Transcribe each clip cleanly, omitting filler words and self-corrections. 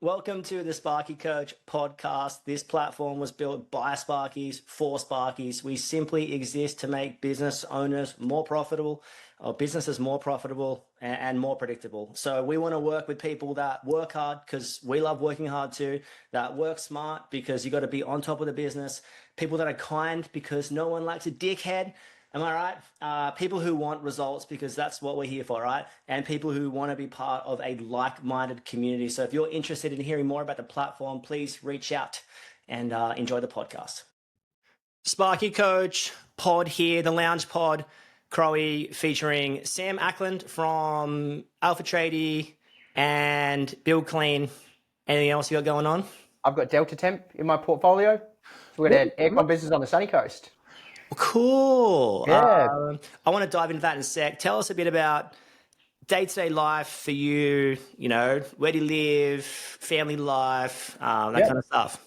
Welcome to the Sparky Coach podcast. This platform was built by Sparkies for Sparkies. We simply exist to make business owners more profitable, or businesses more profitable and more predictable. So we want to work with people that work hard because we love working hard too, that work smart because you got to be on top of the business, people that are kind because no one likes a dickhead. Am I right? People who want results because that's what we're here for, right? And people who want to be part of a like-minded community. So if you're interested in hearing more about the platform, please reach out and enjoy the podcast. Sparky Coach pod here, the Lounge Pod, Crowy, featuring Sam Ackland from Alpha Tradie and Build Clean. Anything else you got going on? I've got Delta Temp in my portfolio. We've got an aircon business on the sunny coast. Cool. Yeah. I want to dive into that in a sec. Tell us a bit about day-to-day life for you, where do you live, family life, that kind of stuff.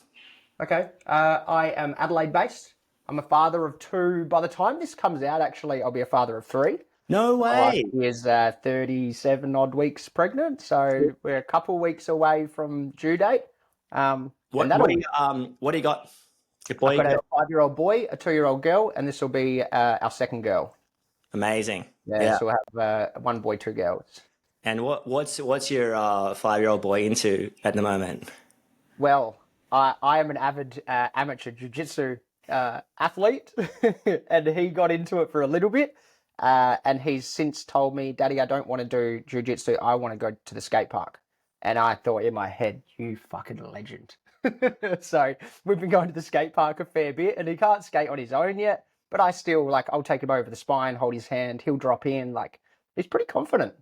Okay. I am Adelaide based. I'm a father of two. By the time this comes out, actually, I'll be a father of three. No way. My wife is 37 odd weeks pregnant. So we're a couple weeks away from due date. What do you got? I've got a 5-year-old boy, a 2-year-old girl, and this will be our second girl. Amazing. Yeah. So we'll have 1 boy, 2 girls. And what's your 5-year-old boy into at the moment? Well, I am an avid amateur jiu-jitsu athlete, and he got into it for a little bit, and he's since told me, Daddy, I don't want to do jiu-jitsu, I want to go to the skate park. And I thought in my head, you fucking legend. So we've been going to the skate park a fair bit, and he can't skate on his own yet, but I still, I'll take him over the spine, hold his hand, he'll drop in, he's pretty confident.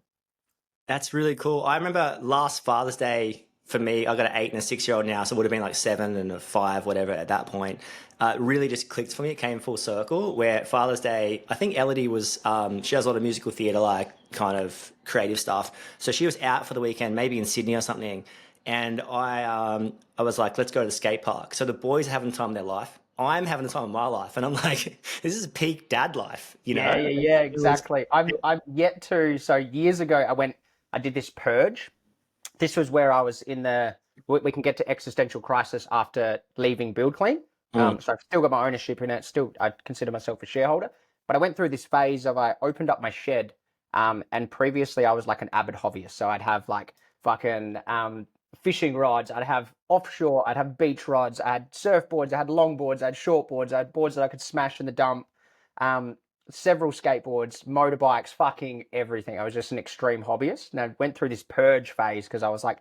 That's really cool. I remember last Father's Day, for me, I got an 8 and a 6-year-old now, so it would have been like 7 and a 5, whatever at that point. It really just clicked for me. It came full circle where Father's Day, I think Elodie was, she does a lot of musical theatre, kind of creative stuff. So she was out for the weekend, maybe in Sydney or something. And I was like, let's go to the skate park. So the boys are having the time of their life. I'm having the time of my life. And I'm like, this is peak dad life, Yeah, exactly. I'm yet to, so years ago, I did this purge. This was where I was we can get to existential crisis after leaving Build Clean. So I've still got my ownership in it. Still, I consider myself a shareholder. But I went through this phase of I opened up my shed. And previously I was like an avid hobbyist. So I'd have fucking fishing rods. I'd have offshore. I'd have beach rods. I had surfboards. I had longboards. I had shortboards. I had boards that I could smash in the dump. Several skateboards, motorbikes, fucking everything. I was just an extreme hobbyist. And I went through this purge phase because I was like,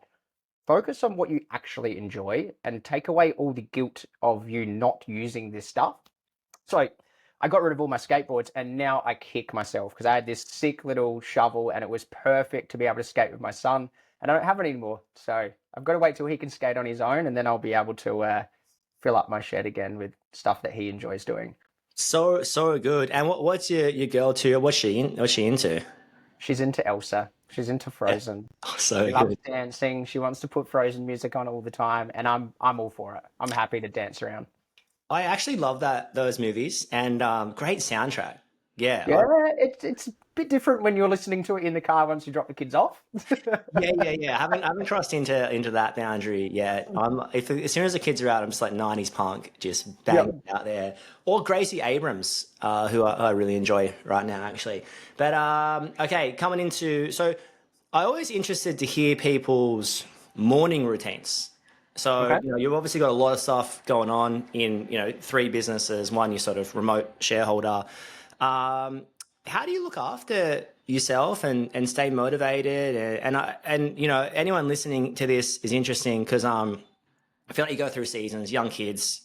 focus on what you actually enjoy and take away all the guilt of you not using this stuff. So I got rid of all my skateboards and now I kick myself because I had this sick little shovel and it was perfect to be able to skate with my son, and I don't have it anymore. So I've got to wait till he can skate on his own, and then I'll be able to fill up my shed again with stuff that he enjoys doing. So good. And what's your girl too? What's she into? She's into Elsa. She's into Frozen. Oh, so she loves dancing. She wants to put Frozen music on all the time, and I'm all for it. I'm happy to dance around. I actually love those movies, and great soundtrack. Yeah, it's a bit different when you're listening to it in the car once you drop the kids off. yeah. I haven't crossed into that boundary yet. As soon as the kids are out, I'm just like 90s punk, just banging out there. Or Gracie Abrams, who I really enjoy right now, actually. But okay, coming into, so I always interested to hear people's morning routines. So, you've obviously got a lot of stuff going on in, 3 businesses, one you're sort of remote shareholder. How do you look after yourself and stay motivated? And anyone listening to this is interesting because I feel like you go through seasons, young kids,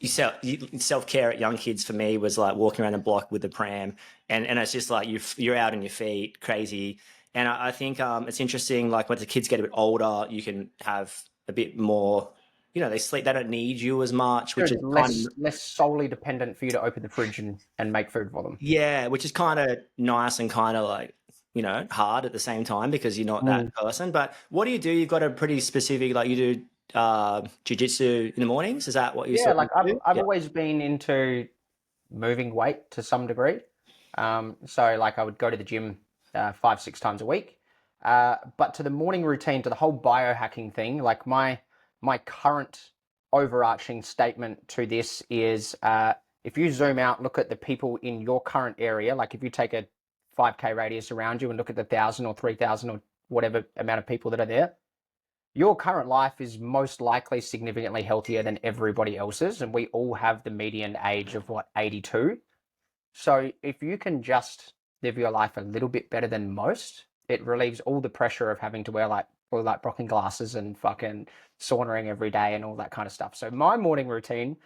self-care at young kids for me was like walking around the block with the pram and it's just like you're out on your feet, crazy. And I think it's interesting, like when the kids get a bit older, you can have a bit more, they sleep, they don't need you as much, which is less solely dependent for you to open the fridge and make food for them. Yeah, which is kind of nice and kind of like, hard at the same time because you're not that person. But what do? You've got a pretty specific, like you do jiu-jitsu in the mornings? Is that what you said? Yeah, I've always been into moving weight to some degree. So I would go to the gym 5-6 times a week. But to the morning routine, to the whole biohacking thing, like my current overarching statement to this is, if you zoom out, look at the people in your current area, like if you take a 5K radius around you and look at the 1,000 or 3,000 or whatever amount of people that are there, your current life is most likely significantly healthier than everybody else's. And we all have the median age of 82. So if you can just live your life a little bit better than most, it relieves all the pressure of having to wear like blocking glasses and fucking sauntering every day and all that kind of stuff. So my morning routine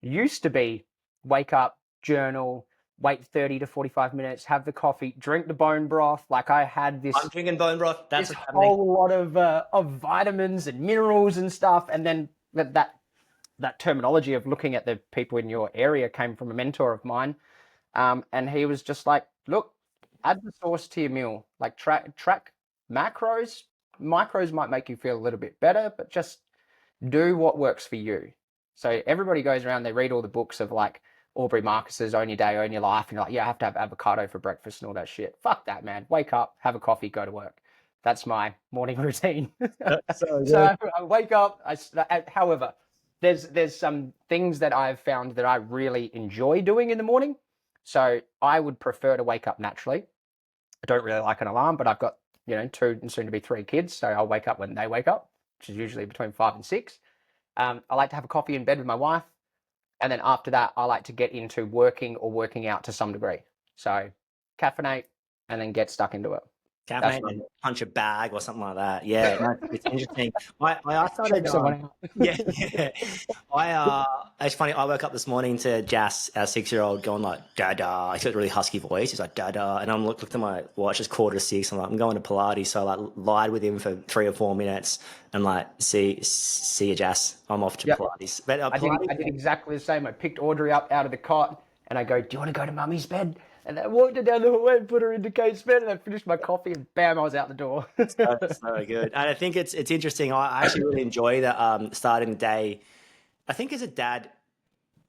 used to be wake up, journal, wait 30 to 45 minutes, have the coffee, drink the bone broth. Like I had this, I'm drinking bone broth. That's this whole lot of vitamins and minerals and stuff. And then that terminology of looking at the people in your area came from a mentor of mine. And he was just like, look, add the sauce to your meal, like track macros. Micros might make you feel a little bit better, but just do what works for you. So everybody goes around, they read all the books of like Aubrey Marcus's Own Your Day, Own Your Life. And you're like, yeah, I have to have avocado for breakfast and all that shit. Fuck that, man. Wake up, have a coffee, go to work. That's my morning routine. So I wake up. However, there's some things that I've found that I really enjoy doing in the morning. So I would prefer to wake up naturally. I don't really like an alarm, but I've got, 2 and soon to be 3 kids. So I'll wake up when they wake up, which is usually between 5 and 6. I like to have a coffee in bed with my wife. And then after that, I like to get into working or working out to some degree. So caffeinate and then get stuck into it. Caffeinate and punch a bag or something like that. Yeah, no, it's interesting. I started. Yeah. It's funny. I woke up this morning to Jas, our 6-year-old, going like "Dada." He's got a really husky voice. He's like "Dada," and I'm looked at my watch. It's 5:45. I'm like, I'm going to Pilates, so I like lied with him for 3 or 4 minutes and like, see you, Jas. I'm off to Pilates. But I did exactly the same. I picked Audrey up out of the cot and I go, "Do you want to go to Mummy's bed?" And I walked her down the hallway and put her into Kate's bed, and I finished my coffee, and bam, I was out the door. so good. And I think it's interesting. I actually really enjoy the starting the day. I think as a dad,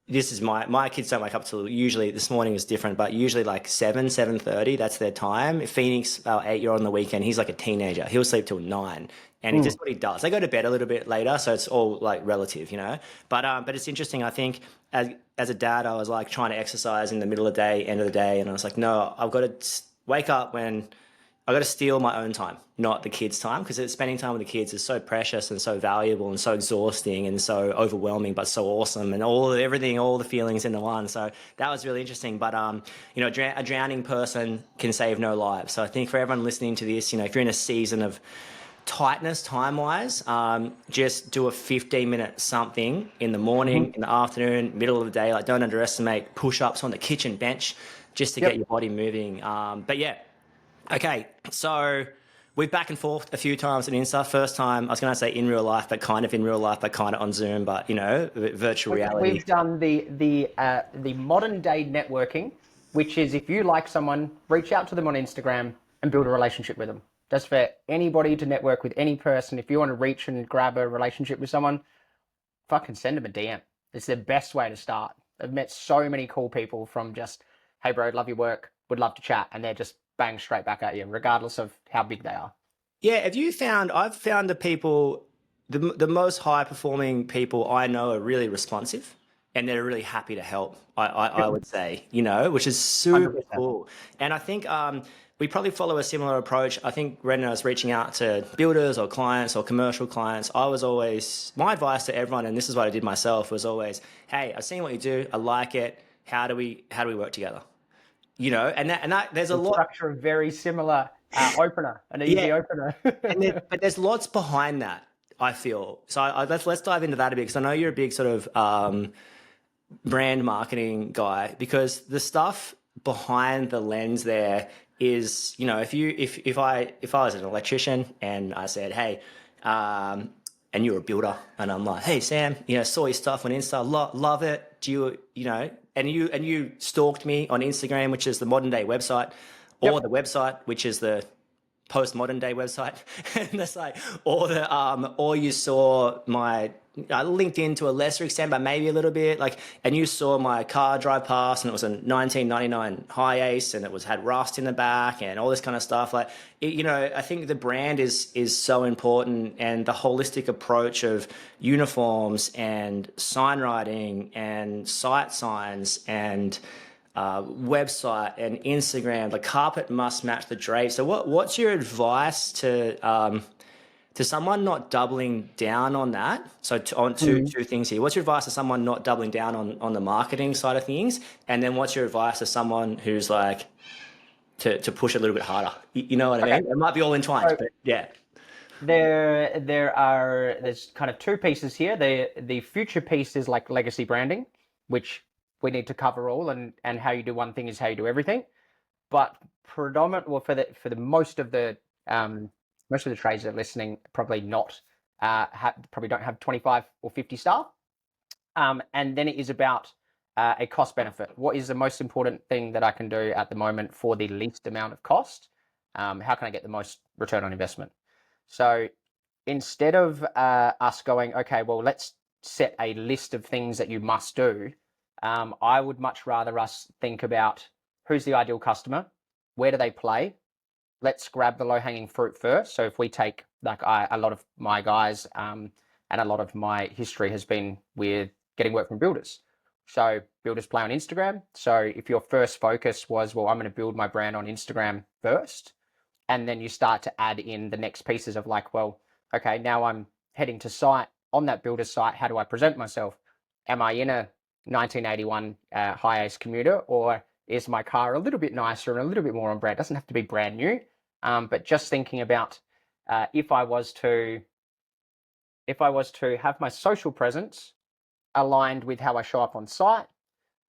this is my kids don't wake up till, usually this morning is different, but usually like 7:30. That's their time. Phoenix, our 8-year-old on the weekend, he's like a teenager. He'll sleep till 9. And it's just what he does. They go to bed a little bit later, so it's all like relative, But it's interesting. I think as a dad, I was like trying to exercise in the middle of the day, end of the day, and I was like, no, I've got to wake up when I've got to steal my own time, not the kids' time, because spending time with the kids is so precious and so valuable and so exhausting and so overwhelming, but so awesome, and all the feelings into one. So that was really interesting. But a drowning person can save no lives. So I think for everyone listening to this, if you're in a season of tightness time-wise, just do a 15-minute something in the morning, in the afternoon, middle of the day. Like, don't underestimate push-ups on the kitchen bench just to get your body moving. But yeah, okay. So we've back and forth a few times on Insta. First time, I was going to say in real life, but kind of in real life, but kind of on Zoom, but virtual reality. We've done the modern day networking, which is if you like someone, reach out to them on Instagram and build a relationship with them. Just for anybody to network with any person. If you want to reach and grab a relationship with someone, fucking send them a DM. It's the best way to start. I've met so many cool people from just, hey bro, love your work, would love to chat, and they're just bang straight back at you, regardless of how big they are. Yeah, I've found the people, the most high performing people I know are really responsive and they're really happy to help, I would say, which is super 100%. Cool. And I think we probably follow a similar approach. I think when I was reaching out to builders or clients or commercial clients, my advice to everyone, and this is what I did myself, was always, hey, I've seen what you do. I like it. How do we work together? And that there's a lot. Structure of very similar opener, an easy opener. But there's lots behind that, I feel. So let's dive into that a bit, because I know you're a big sort of brand marketing guy, because the stuff behind the lens there is, if I was an electrician and I said, hey, and you're a builder, and I'm like, hey Sam, saw your stuff on Insta, love it. Do you, and you stalked me on Instagram, which is the modern day website, or the website, which is the postmodern day website, and that's like, or you saw my LinkedIn to a lesser extent, but maybe a little bit, like, and you saw my car drive past, and it was a 1999 High Ace, and it was had rust in the back and all this kind of stuff. Like, I think the brand is so important, and the holistic approach of uniforms and sign writing and site signs and website and Instagram. The carpet must match the drape. So what's your advice to someone not doubling down on that? So two things here. What's your advice to someone not doubling down on the marketing side of things? And then what's your advice to someone who's like to push a little bit harder? You know what I mean? It might be all entwined, but yeah. There's kind of two pieces here. The future piece is like legacy branding, which we need to cover all, and how you do one thing is how you do everything. But for the most of the trades that are listening, probably not probably don't have 25 or 50 staff. And then it is about a cost benefit. What is the most important thing that I can do at the moment for the least amount of cost? How can I get the most return on investment? So instead of us going, okay, well, let's set a list of things that you must do, I would much rather us think about who's the ideal customer, where do they play? Let's grab the low-hanging fruit first. So if we take, like, a lot of my guys and a lot of my history has been with getting work from builders. So builders play on Instagram. So if your first focus was, well, I'm going to build my brand on Instagram first, and then you start to add in the next pieces of like, well, okay, now I'm heading to site on that builder site. How do I present myself? Am I in a 1981 High Ace commuter, or is my car a little bit nicer and a little bit more on brand? It doesn't have to be brand new, but just thinking about if I was to have my social presence aligned with how I show up on site,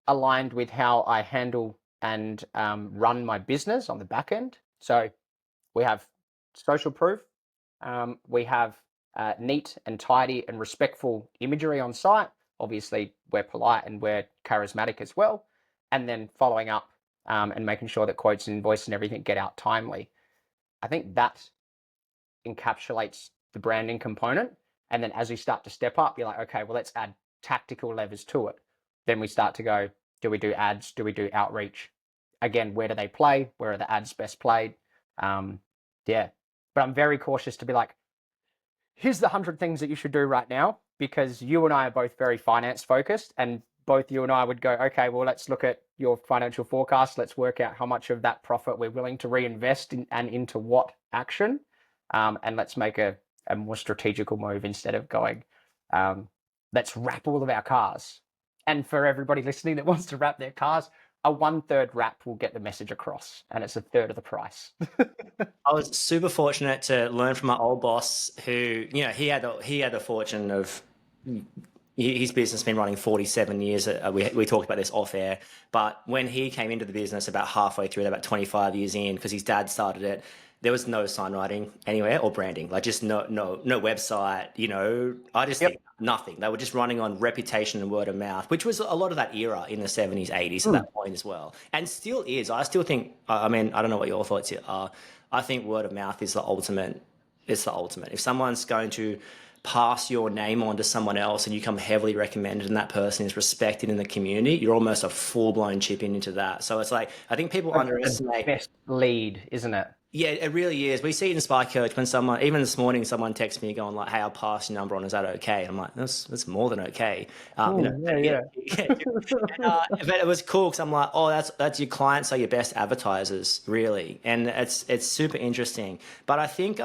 aligned with how I handle and run my business on the back end. So we have social proof. We have neat and tidy and respectful imagery on site. Obviously, we're polite and we're charismatic as well. And then following up and making sure that quotes and invoice and everything get out timely. I think that encapsulates the branding component. And then as we start to step up, you're like, okay, well, let's add tactical levers to it. Then we start to go, do we do ads? Do we do outreach? Again, where do they play? Where are the ads best played? Yeah, but I'm very cautious to be like, here's the 100 things that you should do right now, because you and I are both very finance focused, and both you and I would go, okay, well, let's look at your financial forecast. Let's work out how much of that profit we're willing to reinvest in and into what action. And let's make a more strategical move instead of going, let's wrap all of our cars. And for everybody listening that wants to wrap their cars, a 1/3 wrap will get the message across, and it's 1/3 of the price. I was super fortunate to learn from my old boss, who, he had the fortune of his business been running 47 years. We talked about this off air, but when he came into the business about halfway through, about 25 years in, because his dad started it, there was no sign writing anywhere or branding, like just no website. I just think nothing. They were just running on reputation and word of mouth, which was a lot of that era in the 70s, 80s at that point as well, and still is. I still think. I mean, I don't know what your thoughts are. I think word of mouth is the ultimate. It's the ultimate. If someone's going to pass your name on to someone else and you come heavily recommended and that person is respected in the community, you're almost a full-blown chip into that. So it's like, I think people underestimate the best lead, isn't it? Yeah, it really is. We see it in Sparky Coach when someone, even this morning, someone texts me going like, "Hey, I'll pass your number on. Is that okay?" I'm like, "That's more than okay." Yeah. But it was cool because I'm like, "Oh, that's your clients are your best advertisers, really," and it's super interesting. But I think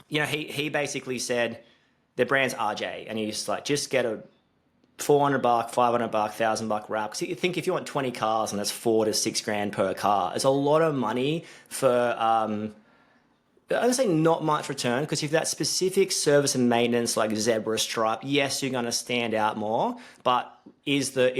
he basically said the brand's RJ, and he's like, just get a $400, $500, $1,000 wrap. Because you think if you want 20 cars and that's $4 to $6 grand per car, it's a lot of money for I don't say not much return, because if that specific service and maintenance like zebra stripe, yes, you're going to stand out more, but is the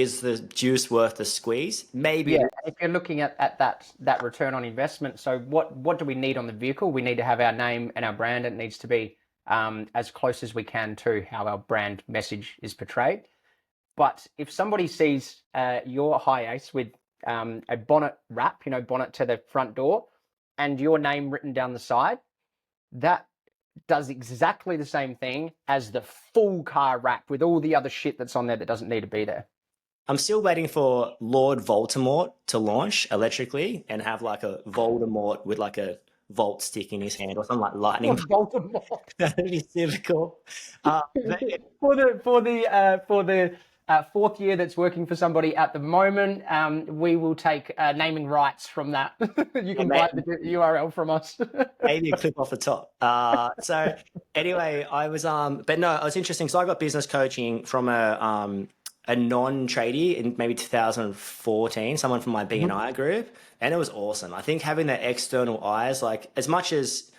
juice worth the squeeze? Maybe. Yeah, if you're looking at that return on investment, so what do we need on the vehicle? We need to have our name and our brand. It needs to be as close as we can to how our brand message is portrayed. But if somebody sees your High Ace with a bonnet wrap, bonnet to the front door, and your name written down the side, that does exactly the same thing as the full car wrap with all the other shit that's on there that doesn't need to be there. I'm still waiting for Lord Voldemort to launch electrically and have like a Voldemort with like a Volt stick in his hand or something like lightning. Baltimore. That'd be super cool. But For the fourth year that's working for somebody at the moment, we will take naming rights from that. You can buy the URL from us. maybe a clip off the top. So anyway, I was but no, it was interesting. So I got business coaching from a non-tradie in maybe 2014, someone from my BNI group, and it was awesome. I think having that external eyes, like as much as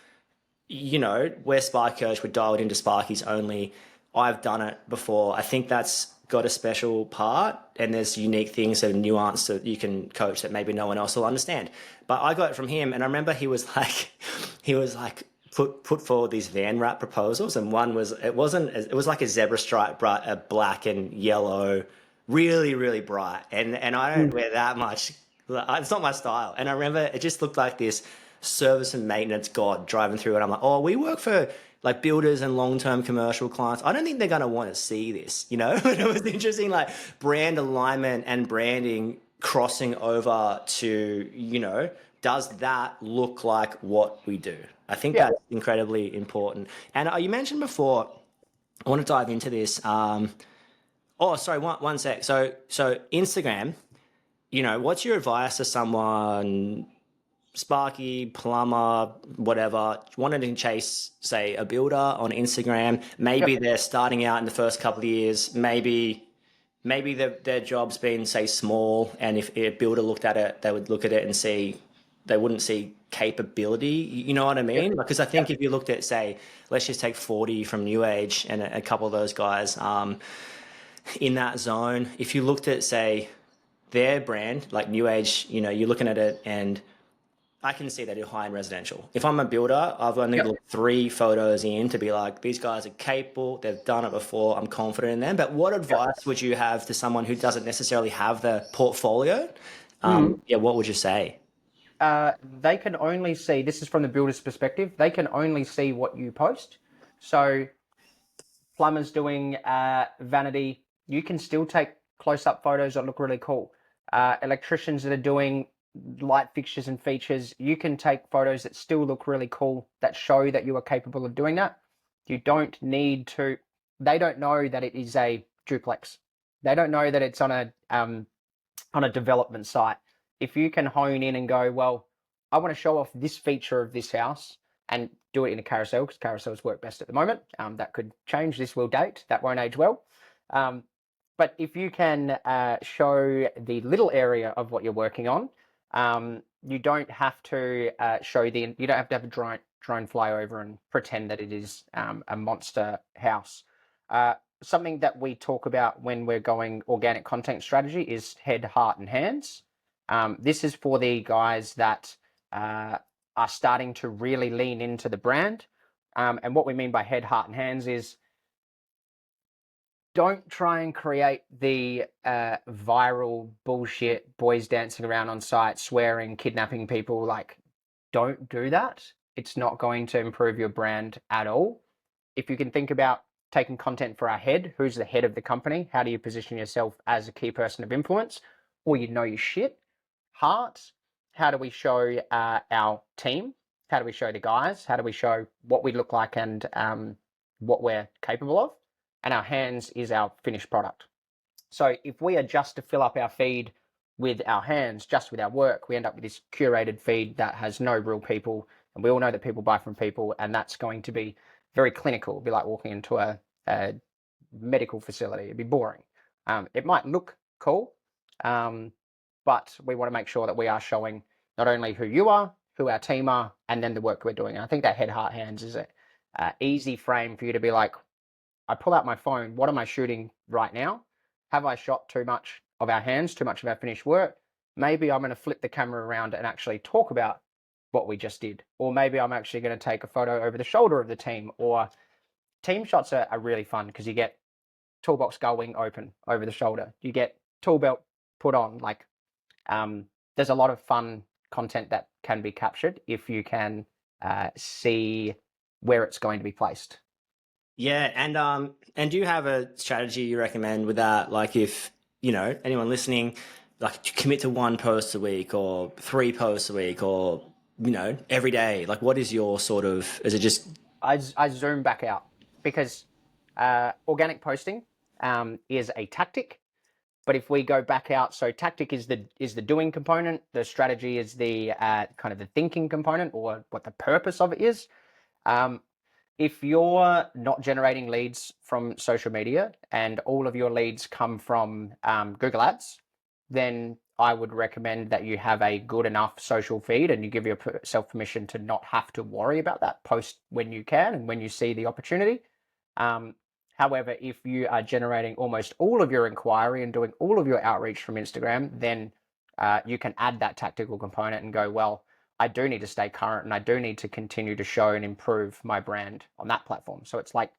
we're Sparky Coach, we're dialed into Sparkies only. I've done it before. I think that's got a special part, and there's unique things and nuance that you can coach that maybe no one else will understand. But I got it from him, and I remember he was like, put forward these van wrap proposals, and one was it was like a zebra stripe, a black and yellow, really really bright, and I don't wear that much. It's not my style, and I remember it just looked like this service and maintenance god driving through, and I'm like, oh, we work for like builders and long-term commercial clients. I don't think they're going to want to see this, But it was interesting, like brand alignment and branding crossing over to, does that look like what we do? I think that's incredibly important. And you mentioned before, I want to dive into this. Oh, sorry, one sec. So Instagram, what's your advice to someone, Sparky, plumber, whatever, wanted to chase, say, a builder on Instagram? Maybe they're starting out in the first couple of years. Maybe their job's been, say, small, and if a builder looked at it, they would look at it and they wouldn't see capability. You know what I mean? Because I think if you looked at, say, let's just take 40 from New Age and a couple of those guys in that zone, if you looked at, say, their brand, like New Age, you're looking at it, and I can see that in high-end residential. If I'm a builder, I've only looked 3 photos in to be like, these guys are capable, they've done it before, I'm confident in them. But what advice would you have to someone who doesn't necessarily have the portfolio? What would you say? They can only see, this is from the builder's perspective, they can only see what you post. So plumbers doing vanity, you can still take close-up photos that look really cool. Electricians that are doing light fixtures and features, you can take photos that still look really cool, that show that you are capable of doing that. You don't need to, they don't know that it is a duplex. They don't know that it's on a development site. If you can hone in and go, well, I want to show off this feature of this house and do it in a carousel, because carousels work best at the moment. That could change. This will date. That won't age well. But if you can show the little area of what you're working on, you don't have to you don't have to have a drone fly over and pretend that it is a monster house. Something that we talk about when we're going organic content strategy is head, heart, and hands. This is for the guys that are starting to really lean into the brand. And what we mean by head, heart, and hands is, don't try and create the viral bullshit, boys dancing around on site, swearing, kidnapping people. Like, don't do that. It's not going to improve your brand at all. If you can think about taking content for our head, who's the head of the company? How do you position yourself as a key person of influence? Or you know your shit. Heart, how do we show our team? How do we show the guys? How do we show what we look like and what we're capable of? And our hands is our finished product. So if we are just to fill up our feed with our hands, just with our work, we end up with this curated feed that has no real people. And we all know that people buy from people, and that's going to be very clinical. It'd be like walking into a medical facility. It'd be boring. It might look cool, but we want to make sure that we are showing not only who you are, who our team are, and then the work we're doing. And I think that head, heart, hands is an easy frame for you to be like, I pull out my phone, what am I shooting right now? Have I shot too much of our hands, too much of our finished work? Maybe I'm going to flip the camera around and actually talk about what we just did. Or maybe I'm actually going to take a photo over the shoulder of the team. Or team shots are really fun because you get toolbox gull wing open over the shoulder. You get tool belt put on. Like, there's a lot of fun content that can be captured if you can see where it's going to be placed. Yeah, and do you have a strategy you recommend with that? Like if, anyone listening, like to commit to one post a week or 3 posts a week or, every day, like what is your sort of, is it just, I zoom back out because organic posting is a tactic. But if we go back out, so tactic is the doing component, the strategy is the kind of the thinking component, or what the purpose of it is. If you're not generating leads from social media and all of your leads come from Google Ads, then I would recommend that you have a good enough social feed and you give yourself permission to not have to worry about that. Post when you can and when you see the opportunity. However, if you are generating almost all of your inquiry and doing all of your outreach from Instagram, then you can add that tactical component and go, well, I do need to stay current and I do need to continue to show and improve my brand on that platform. So it's like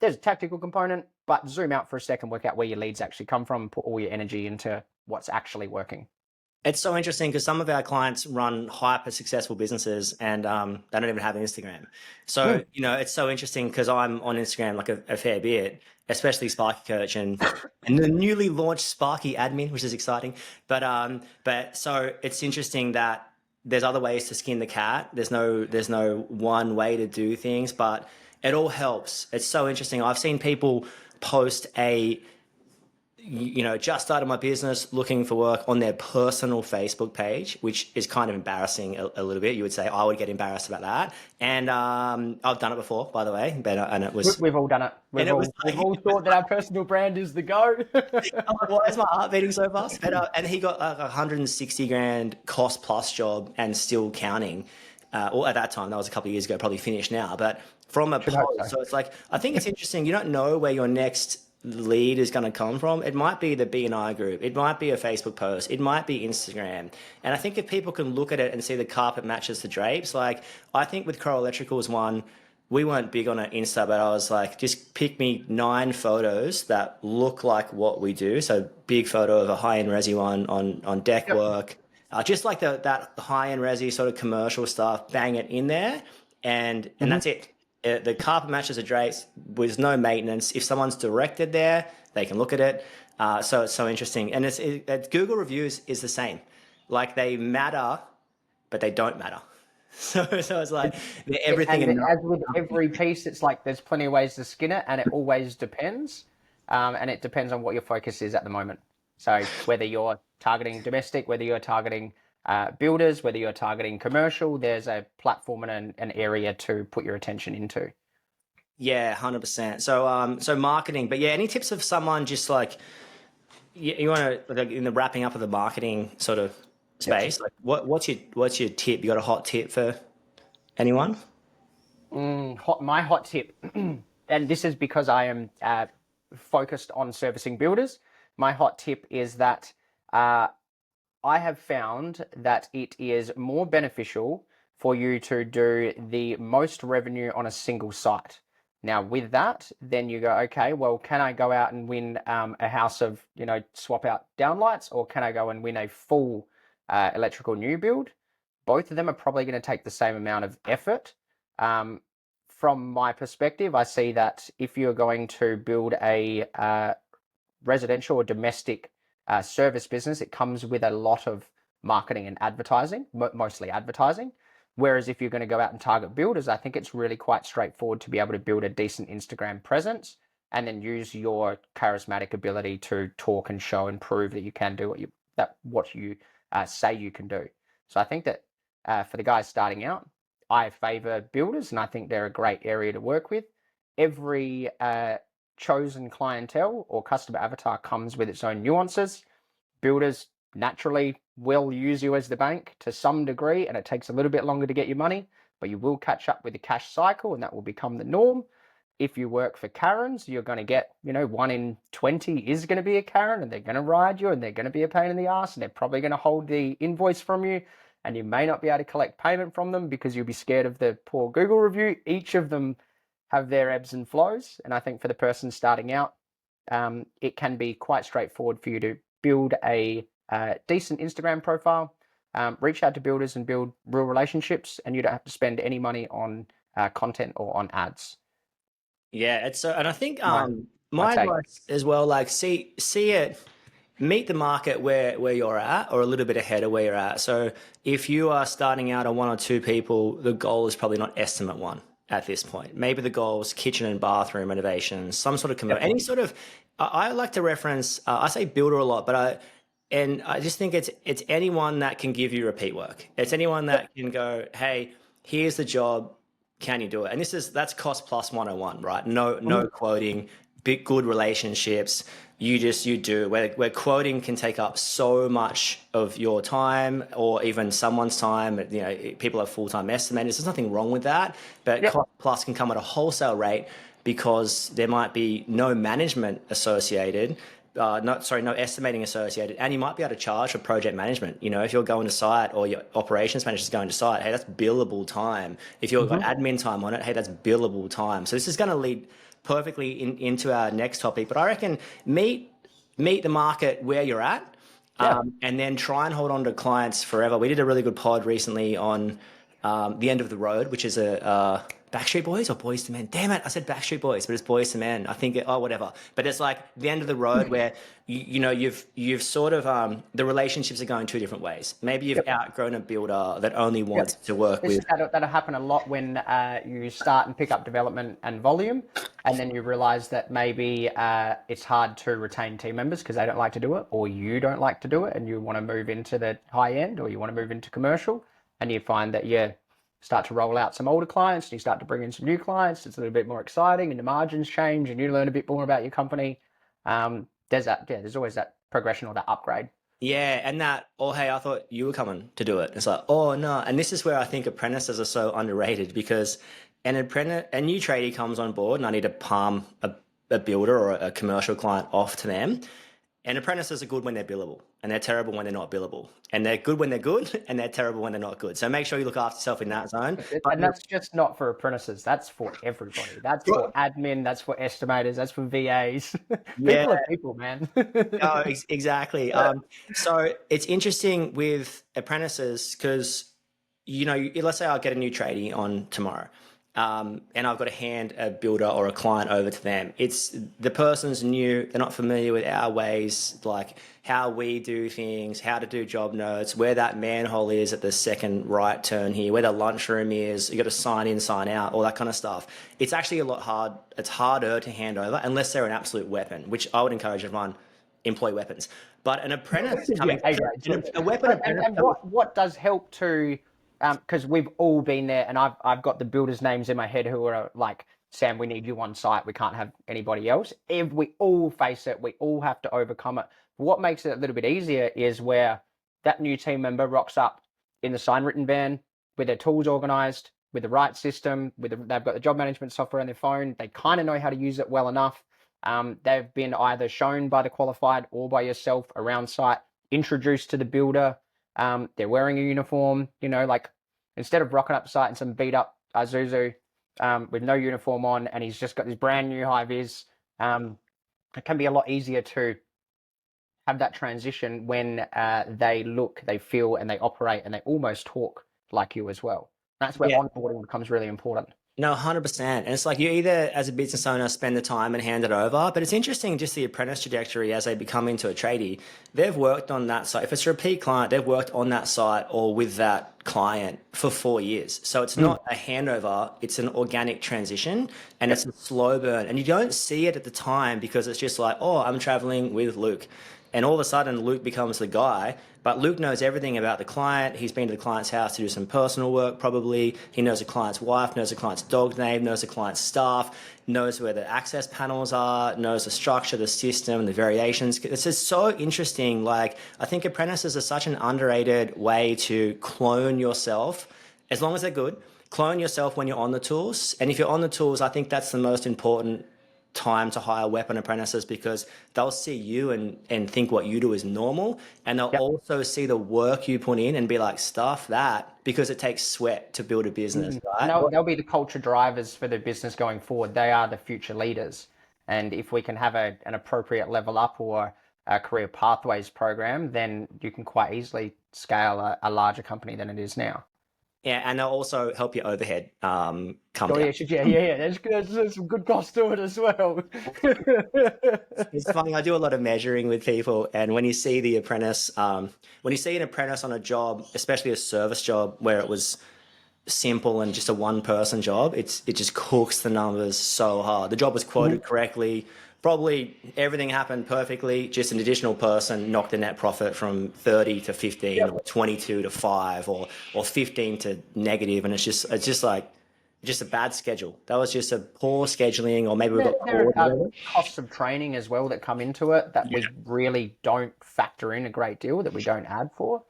there's a tactical component, but zoom out for a second, work out where your leads actually come from, put all your energy into what's actually working. it's so interesting because some of our clients run hyper successful businesses and they don't even have Instagram. So, it's so interesting because I'm on Instagram like a fair bit, especially Sparky Coach and the newly launched Sparky admin, which is exciting. But so it's interesting that there's other ways to skin the cat. There's no one way to do things, but it all helps. It's so interesting. I've seen people post just started my business looking for work on their personal Facebook page, which is kind of embarrassing a little bit. You would say I would get embarrassed about that. And I've done it before, by the way, and it was. We've all done it. We've all thought that our personal brand is the go. I'm like, why is my heart beating so fast? And he got like 160 grand cost plus job and still counting. Or at that time, that was a couple of years ago, probably finished now. But from a post, so it's like, I think it's interesting. You don't know where your next lead is going to come from. It might be the BNI group. It might be a Facebook post. It might be Instagram. And I think if people can look at it and see the carpet matches the drapes, like I think with Coral Electrical's one, we weren't big on an Insta, but I was like, just pick me 9 photos that look like what we do. So big photo of a high-end resi one on deck work, just like that high-end resi sort of commercial stuff, bang it in there, and that's it. The carpet matches the drapes with no maintenance. If someone's directed there, they can look at it. So it's so interesting. And Google reviews is the same. Like they matter, but they don't matter. So it's like everything. And as with every piece, it's like there's plenty of ways to skin it, and it always depends. And it depends on what your focus is at the moment. So whether you're targeting domestic, whether you're targeting builders, whether you're targeting commercial, there's a platform and an area to put your attention into. Yeah, 100%. So marketing, but yeah, any tips of someone just like you want to like in the wrapping up of the marketing sort of space? Like what's your tip? You got a hot tip for anyone? My hot tip, and this is because I am focused on servicing builders. My hot tip is that I have found that it is more beneficial for you to do the most revenue on a single site. Now, with that, then you go, okay, well, can I go out and win a house of, swap out downlights, or can I go and win a full electrical new build? Both of them are probably going to take the same amount of effort. From my perspective, I see that if you're going to build a residential or domestic service business, it comes with a lot of marketing and advertising, mostly advertising. Whereas if you're going to go out and target builders, I think it's really quite straightforward to be able to build a decent Instagram presence and then use your charismatic ability to talk and show and prove that you can do what you say you can do. So I think that for the guys starting out, I favor builders, and I think they're a great area to work with. Every chosen clientele or customer avatar comes with its own nuances. Builders naturally will use you as the bank to some degree, and it takes a little bit longer to get your money, but you will catch up with the cash cycle, and that will become the norm. If you work for Karens, you're going to get, 1 in 20 is going to be a Karen, and they're going to ride you, and they're going to be a pain in the ass, and they're probably going to hold the invoice from you, and you may not be able to collect payment from them because you'll be scared of the poor Google review. Each of them have their ebbs and flows, and I think for the person starting out, it can be quite straightforward for you to build a decent Instagram profile, reach out to builders and build real relationships, and you don't have to spend any money on content or on ads. Yeah, it's so, and I think My my take. advice as well, like see it, meet the market where you're at, or a little bit ahead of where you're at. So if you are starting out on one or two people, the goal is probably not estimate one at this point. Maybe the goal is kitchen and bathroom renovations, some sort of any sort of. I like to reference. I say builder a lot, but I just think it's anyone that can give you repeat work. It's anyone that can go, hey, here's the job. Can you do it? And that's cost plus 101, right? No quoting, big good relationships. You do where quoting can take up so much of your time or even someone's time. You know, people have full-time estimators. There's nothing wrong with that, but cost plus can come at a wholesale rate because there might be no management associated. No estimating associated, and you might be able to charge for project management. You know, if you're going to site or your operations manager is going to site, hey, that's billable time. If you've got admin time on it, hey, that's billable time. So this is going to lead perfectly into our next topic. But I reckon meet the market where you're at, and then try and hold on to clients forever. We did a really good pod recently on the end of the road, which is a Backstreet Boys or Boys to Men. Damn it, I said Backstreet Boys, but it's Boys to Men. I think whatever. But it's like the end of the road where you've sort of the relationships are going two different ways. Maybe you've outgrown a builder that only wants to work with. That'll happen a lot when you start and pick up development and volume, and then you realize that maybe it's hard to retain team members because they don't like to do it, or you don't like to do it, and you want to move into the high end, or you want to move into commercial, and you find that start to roll out some older clients and you start to bring in some new clients. It's a little bit more exciting and the margins change and you learn a bit more about your company. There's always that progression or that upgrade. Yeah, and hey, I thought you were coming to do it. It's like, oh no. And this is where I think apprentices are so underrated because a new tradie comes on board and I need to palm a builder or a commercial client off to them. And apprentices are good when they're billable, and they're terrible when they're not billable. And they're good when they're good, and they're terrible when they're not good. So make sure you look after yourself in that zone. And that's just not for apprentices. That's for everybody. That's for admin. That's for estimators. That's for VAs. People are people, man. No, exactly. So it's interesting with apprentices because, let's say I get a new tradie on tomorrow. And I've got to hand a builder or a client over to them. It's the person's new, they're not familiar with our ways, like how we do things, how to do job notes, where that manhole is at the second right turn here, where the lunchroom is, you got to sign in, sign out, all that kind of stuff. It's actually it's harder to hand over unless they're an absolute weapon, which I would encourage everyone, employ weapons. But an apprentice coming, a weapon apprentice. And what does help to, because we've all been there, and I've got the builders' names in my head who are like, Sam, we need you on site. We can't have anybody else. If we all face it, we all have to overcome it. What makes it a little bit easier is where that new team member rocks up in the sign written van with their tools organized, with the right system, they've got the job management software on their phone. They kind of know how to use it well enough. They've been either shown by the qualified or by yourself around site, introduced to the builder. They're wearing a uniform, like instead of rocking up the site in some beat up Isuzu with no uniform on, and he's just got this brand new high vis. It can be a lot easier to have that transition when they look, they feel, and they operate, and they almost talk like you as well. That's where onboarding becomes really important. No, 100%. And it's like you either, as a business owner, spend the time and hand it over. But it's interesting just the apprentice trajectory as they become into a tradie. They've worked on that site. If it's a repeat client, they've worked on that site or with that client for 4 years. So it's not a handover. It's an organic transition and it's a slow burn. And you don't see it at the time because it's just like, oh, I'm traveling with Luke. And all of a sudden, Luke becomes the guy. But Luke knows everything about the client. He's been to the client's house to do some personal work, probably. He knows the client's wife, knows the client's dog name, knows the client's staff, knows where the access panels are, knows the structure, the system, the variations. It's just so interesting. Like, I think apprentices are such an underrated way to clone yourself, as long as they're good. Clone yourself when you're on the tools. And if you're on the tools, I think that's the most important time to hire weapon apprentices because they'll see you and think what you do is normal, and they'll also see the work you put in and be like, stuff that, because it takes sweat to build a business, right? They'll be the culture drivers for the business going forward. They are the future leaders, and if we can have an appropriate level up or career pathways program, then you can quite easily scale a larger company than it is now. Yeah, and they'll also help your overhead come Oh down. yeah. There's some good cost to it as well. It's funny. I do a lot of measuring with people, and when you see the apprentice, when you see an apprentice on a job, especially a service job where it was simple and just a one-person job, it just cooks the numbers so hard. The job was quoted correctly, probably everything happened perfectly. Just an additional person knocked the net profit from 30 to 15, or 22 to 5, or 15 to negative, and it's just like just a bad schedule. That was just a poor scheduling, or maybe we got There caught. are costs of training as well that come into it that we really don't factor in a great deal, that we don't add for.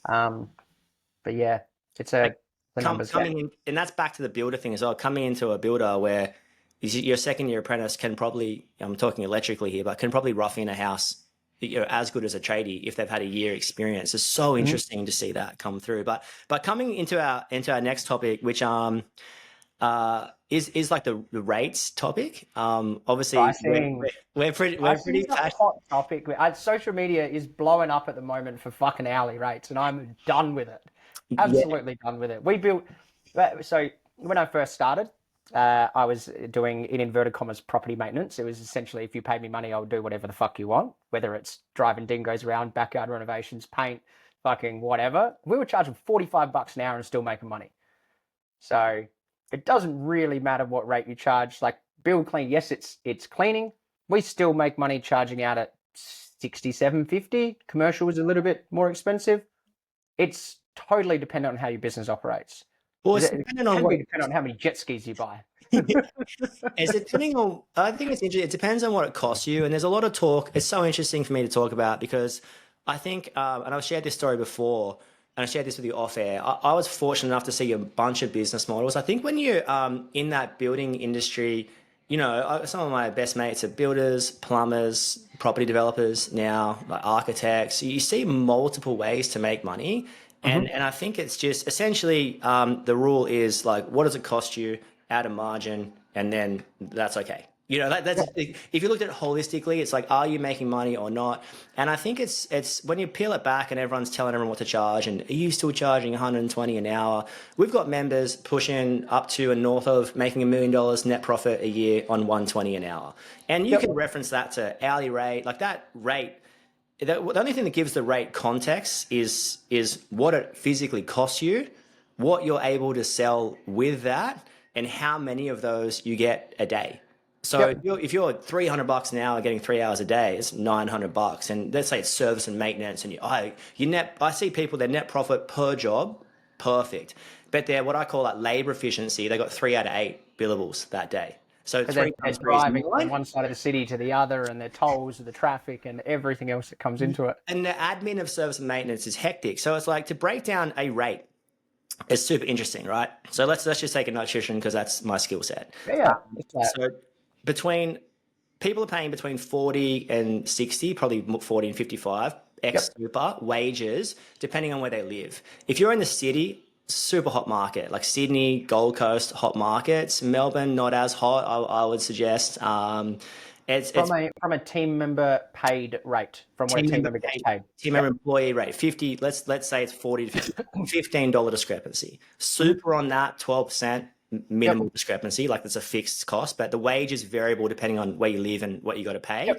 But yeah, it's the numbers game. Coming in, and that's back to the builder thing as well. Coming into a builder where your second year apprentice can probably, I'm talking electrically here, but can probably rough in a house, as good as a tradie if they've had a year experience. It's so interesting to see that come through. But coming into our next topic, which is like the rates topic. Obviously we're pretty a hot topic. Social media is blowing up at the moment for fucking hourly rates, and I'm done with it. Absolutely done with it. So when I first started, I was doing, in inverted commas, property maintenance. It was essentially, if you paid me money, I'll do whatever the fuck you want, whether it's driving dingoes around, backyard renovations, paint, fucking whatever. We were charging $45 an hour and still making money. So it doesn't really matter what rate you charge. Like build clean, yes, it's cleaning. We still make money charging out at $67.50. Commercial is a little bit more expensive. It's totally dependent on how your business operates. Well, it's dependent on how many jet skis you buy. It's depending on, I think it's interesting. It depends on what it costs you. And there's a lot of talk. It's so interesting for me to talk about because I think, and I've shared this story before, and I shared this with you off air. I was fortunate enough to see a bunch of business models. I think when you're in that building industry, some of my best mates are builders, plumbers, property developers now, like architects. You see multiple ways to make money. And I think it's just essentially the rule is like, what does it cost you? Add a margin, and then that's okay. That's if you looked at it holistically, it's like, are you making money or not? And I think it's when you peel it back and everyone's telling everyone what to charge, and are you still charging 120 an hour? We've got members pushing up to and north of making $1 million net profit a year on 120 an hour. And you can reference that to hourly rate, like that rate. The only thing that gives the rate context is what it physically costs you, what you're able to sell with that, and how many of those you get a day. So if you're $300 an hour getting 3 hours a day, it's $900. And let's say it's service and maintenance, and I see people, their net profit per job, perfect. But they're what I call like labor efficiency. They got 3 out of 8 billables that day. So they're driving from one side of the city to the other, and their tolls, the traffic, and everything else that comes into it. And the admin of service and maintenance is hectic. So it's like, to break down a rate is super interesting, right? So let's just take electrician because that's my skill set. Yeah. So people are paying between 40 and 60, probably 40 and 55 super wages, depending on where they live. If you're in the city, super hot market, like Sydney, Gold Coast, hot markets. Melbourne, not as hot, I would suggest. It's from a team member paid rate, from where team member gets paid. Team member employee rate, 50. Let's say it's 40 to 50, $15 discrepancy. Super on that, 12% minimal discrepancy, like that's a fixed cost, but the wage is variable depending on where you live and what you got to pay.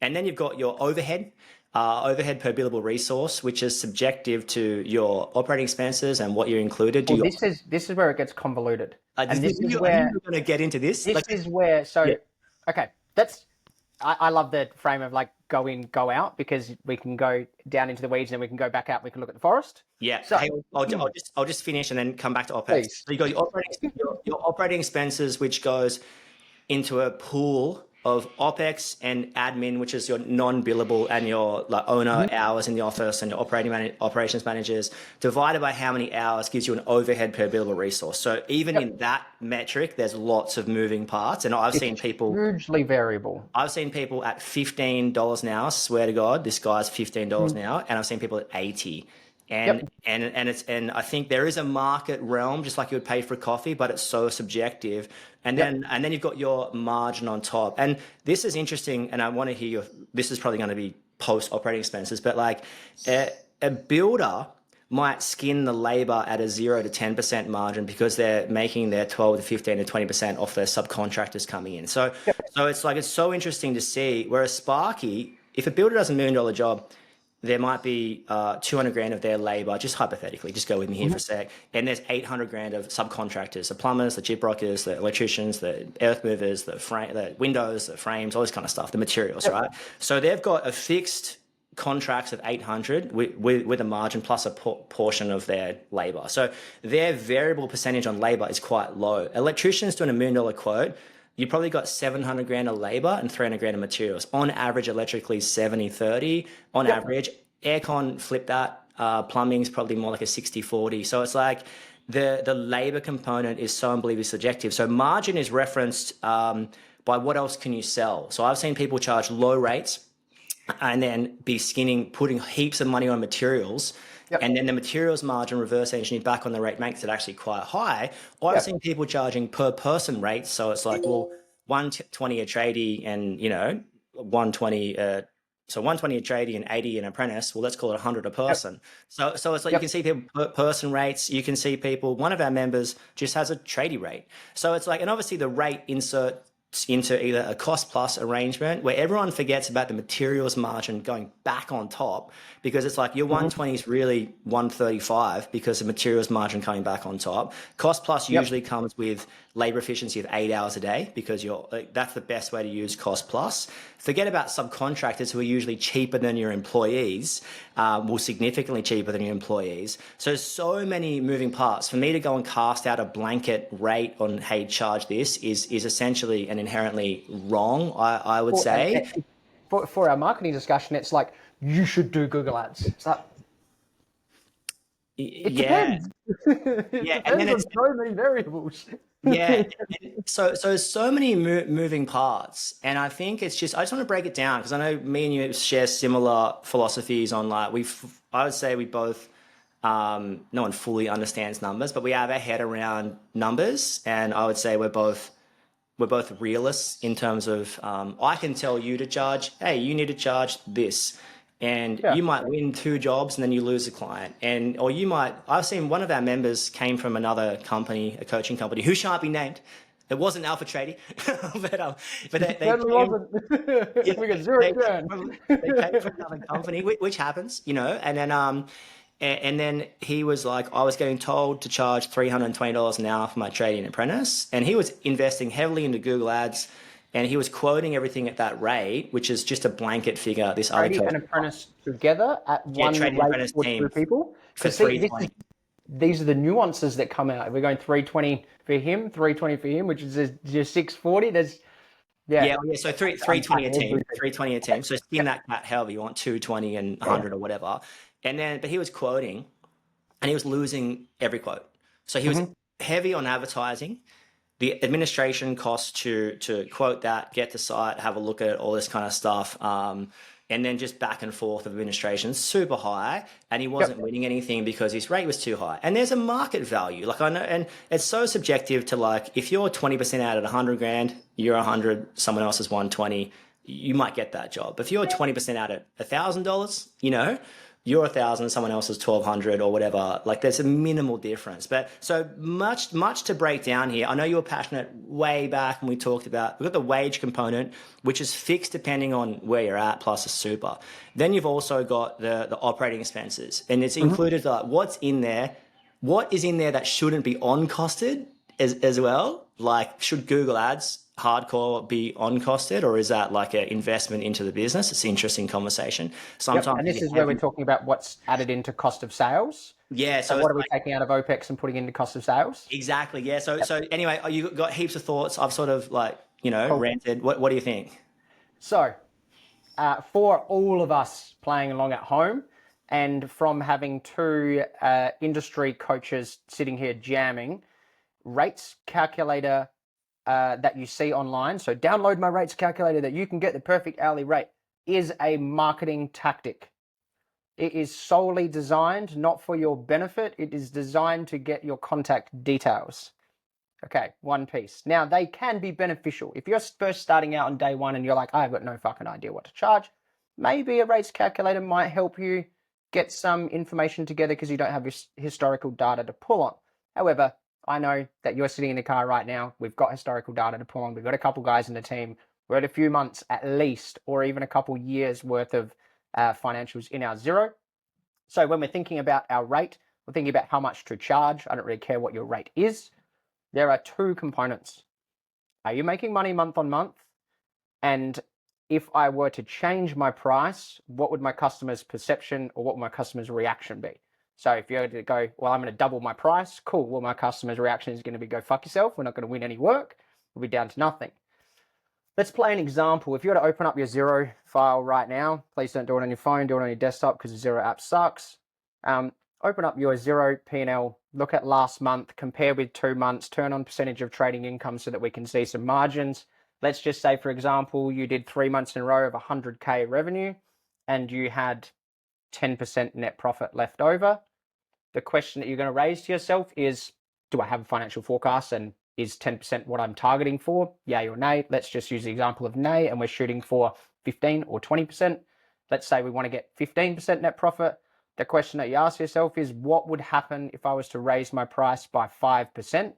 And then you've got your overhead per billable resource, which is subjective to your operating expenses and what you're included. Well, this is where it gets convoluted. And this is where you're going to get into this. This is where, okay, I love the frame of like go in, go out, because we can go down into the weeds and we can go back out. We can look at the forest. Yeah. So hey, I'll just finish and then come back to OPEX. Please. So you got your operating expenses, which goes into a pool of OPEX and admin, which is your non-billable, and your like owner hours in the office and your operations managers, divided by how many hours gives you an overhead per billable resource. So even in that metric, there's lots of moving parts. And I've seen people hugely variable. I've seen people at $15 an hour. Swear to God, this guy's $15 an hour, and I've seen people at 80. And I think there is a market realm, just like you would pay for coffee, but it's so subjective. And then you've got your margin on top. And this is interesting, and I want to hear this is probably going to be post operating expenses, but like a builder might skin the labor at a 0 to 10% margin because they're making their 12 to 15 to 20% off their subcontractors coming in. So it's like, it's so interesting to see. Whereas Sparky, if a builder does $1 million job, there might be 200 grand of their labor, just hypothetically, just go with me here for a sec. And there's 800 grand of subcontractors, the plumbers, the gyprockers, the electricians, the earth movers, the windows, the frames, all this kind of stuff, the materials, right? So they've got a fixed contracts of 800 with a margin plus a portion of their labor. So their variable percentage on labor is quite low. Electricians doing $1 million quote, you probably got 700 grand of labor and 300 grand of materials. On average, electrically 70-30. On average, aircon, flip that. Plumbing is probably more like a 60-40. So it's like the labor component is so unbelievably subjective. So margin is referenced by what else can you sell. So I've seen people charge low rates and then be skinning, putting heaps of money on materials. And then the materials margin reverse engineered back on the rate makes it actually quite high. Or I've seen people charging per person rates. So it's like, well, 120 a tradie and, 120, so 120 a tradie and 80 an apprentice. Well, let's call it 100 a person. So it's like you can see people per person rates. You can see people, one of our members just has a tradie rate. So it's like, and obviously the rate insert into either a cost plus arrangement where everyone forgets about the materials margin going back on top, because it's like your 120 is really 135 because the materials margin coming back on top. Cost plus usually comes with labor efficiency of 8 hours a day, because that's the best way to use cost plus. Forget about subcontractors who are usually cheaper than your employees, significantly cheaper than your employees. So many moving parts. For me to go and cast out a blanket rate on, hey, charge this is essentially and inherently wrong, I would say. For our marketing discussion, it's like, you should do Google Ads. It's like, it depends. It depends on so many variables. So many moving parts, and I think it's just, I just want to break it down because I know me and you share similar philosophies on, like, I would say we both, no one fully understands numbers, but we have our head around numbers, and I would say we're both realists in terms of, I can tell you to charge, hey, you need to charge this. And you might win 2 jobs and then you lose a client. I've seen one of our members came from another company, a coaching company, who shan't be named. It wasn't Alpha Tradie, but they wasn't. We got 0 churn. They came from another company, which happens, and then he was like, I was getting told to charge $320 an hour for my trading apprentice. And he was investing heavily into Google Ads, and he was quoting everything at that rate, which is just a blanket figure. This tradie and apprentice together at one rate for 2 people. For these are the nuances that come out. We're going 320 for him, 320 for him, which is just 640. So 320 a team, 320 a team. So spin that cat however you want, 220 and 100 or whatever. But he was quoting, and he was losing every quote. So he was heavy on advertising. The administration costs to quote that, get the site, have a look at it, all this kind of stuff. And then just back and forth of administration, super high. And he wasn't winning anything because his rate was too high. And there's a market value. Like, I know, and it's so subjective to, like, if you're 20% out at 100 grand, you're 100, someone else is 120, you might get that job. But if you're 20% out at $1,000, you're 1,000, someone else is 1,200 or whatever. Like, there's a minimal difference. But so much to break down here. I know you were passionate way back when we talked about, we've got the wage component, which is fixed depending on where you're at, plus a super. Then you've also got the operating expenses, and it's included, like, what is in there that shouldn't be on costed as well. Like, should Google Ads hardcore be on costed, or is that like an investment into the business? It's an interesting conversation. Sometimes, and this is where we're talking about what's added into cost of sales. So what are we taking out of OPEX and putting into cost of sales? Exactly. Yeah. So anyway, you got heaps of thoughts. I've sort of, like, ranted. What do you think? So, for all of us playing along at home, and from having 2 industry coaches sitting here jamming, rates calculator that you see online, so download my rates calculator that you can get the perfect hourly rate, is a marketing tactic. It is solely designed not for your benefit. It is designed to get your contact details. Okay, one piece. Now, they can be beneficial. If you're first starting out on day 1 and you're like, I've got no fucking idea what to charge, maybe a rates calculator might help you get some information together because you don't have historical data to pull on. However, I know that you're sitting in the car right now. We've got historical data to pull on. We've got a couple guys in the team. We're at a few months at least, or even a couple years worth of financials in our zero. So when we're thinking about our rate, we're thinking about how much to charge. I don't really care what your rate is. There are two components. Are you making money month on month? And if I were to change my price, what would my customer's perception or what would my customer's reaction be? So if you were to go, well, I'm going to double my price, cool. Well, my customer's reaction is going to be, go fuck yourself. We're not going to win any work. We'll be down to nothing. Let's play an example. If you were to open up your Xero file right now, please don't do it on your phone, do it on your desktop because the Xero app sucks. Open up your Xero P&L, look at last month, compare with 2 months, turn on percentage of trading income so that we can see some margins. Let's just say, for example, you did 3 months in a row of 100K revenue and you had 10% net profit left over. The question that you're going to raise to yourself is, do I have a financial forecast and is 10% what I'm targeting for? Yay or nay? Let's just use the example of nay, and we're shooting for 15 or 20%. Let's say we want to get 15% net profit. The question that you ask yourself is, what would happen if I was to raise my price by 5%?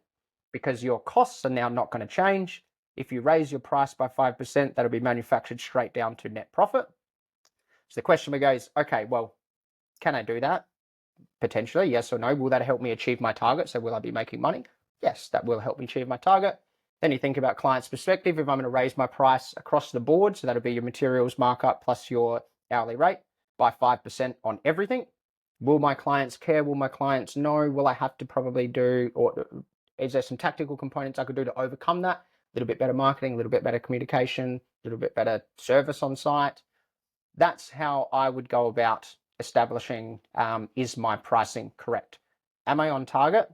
Because your costs are now not going to change. If you raise your price by 5%, that'll be manufactured straight down to net profit. So the question goes, okay, well, can I do that? Potentially, yes or no. Will that help me achieve my target? So will I be making money? Yes, that will help me achieve my target. Then you think about client's perspective. If I'm going to raise my price across the board, so that'll be your materials markup plus your hourly rate by 5% on everything, will my clients care? Will my clients know? Will I have to probably do, or is there some tactical components I could do to overcome that? A little bit better marketing, a little bit better communication, a little bit better service on site. That's how I would go about establishing, is my pricing correct? Am I on target?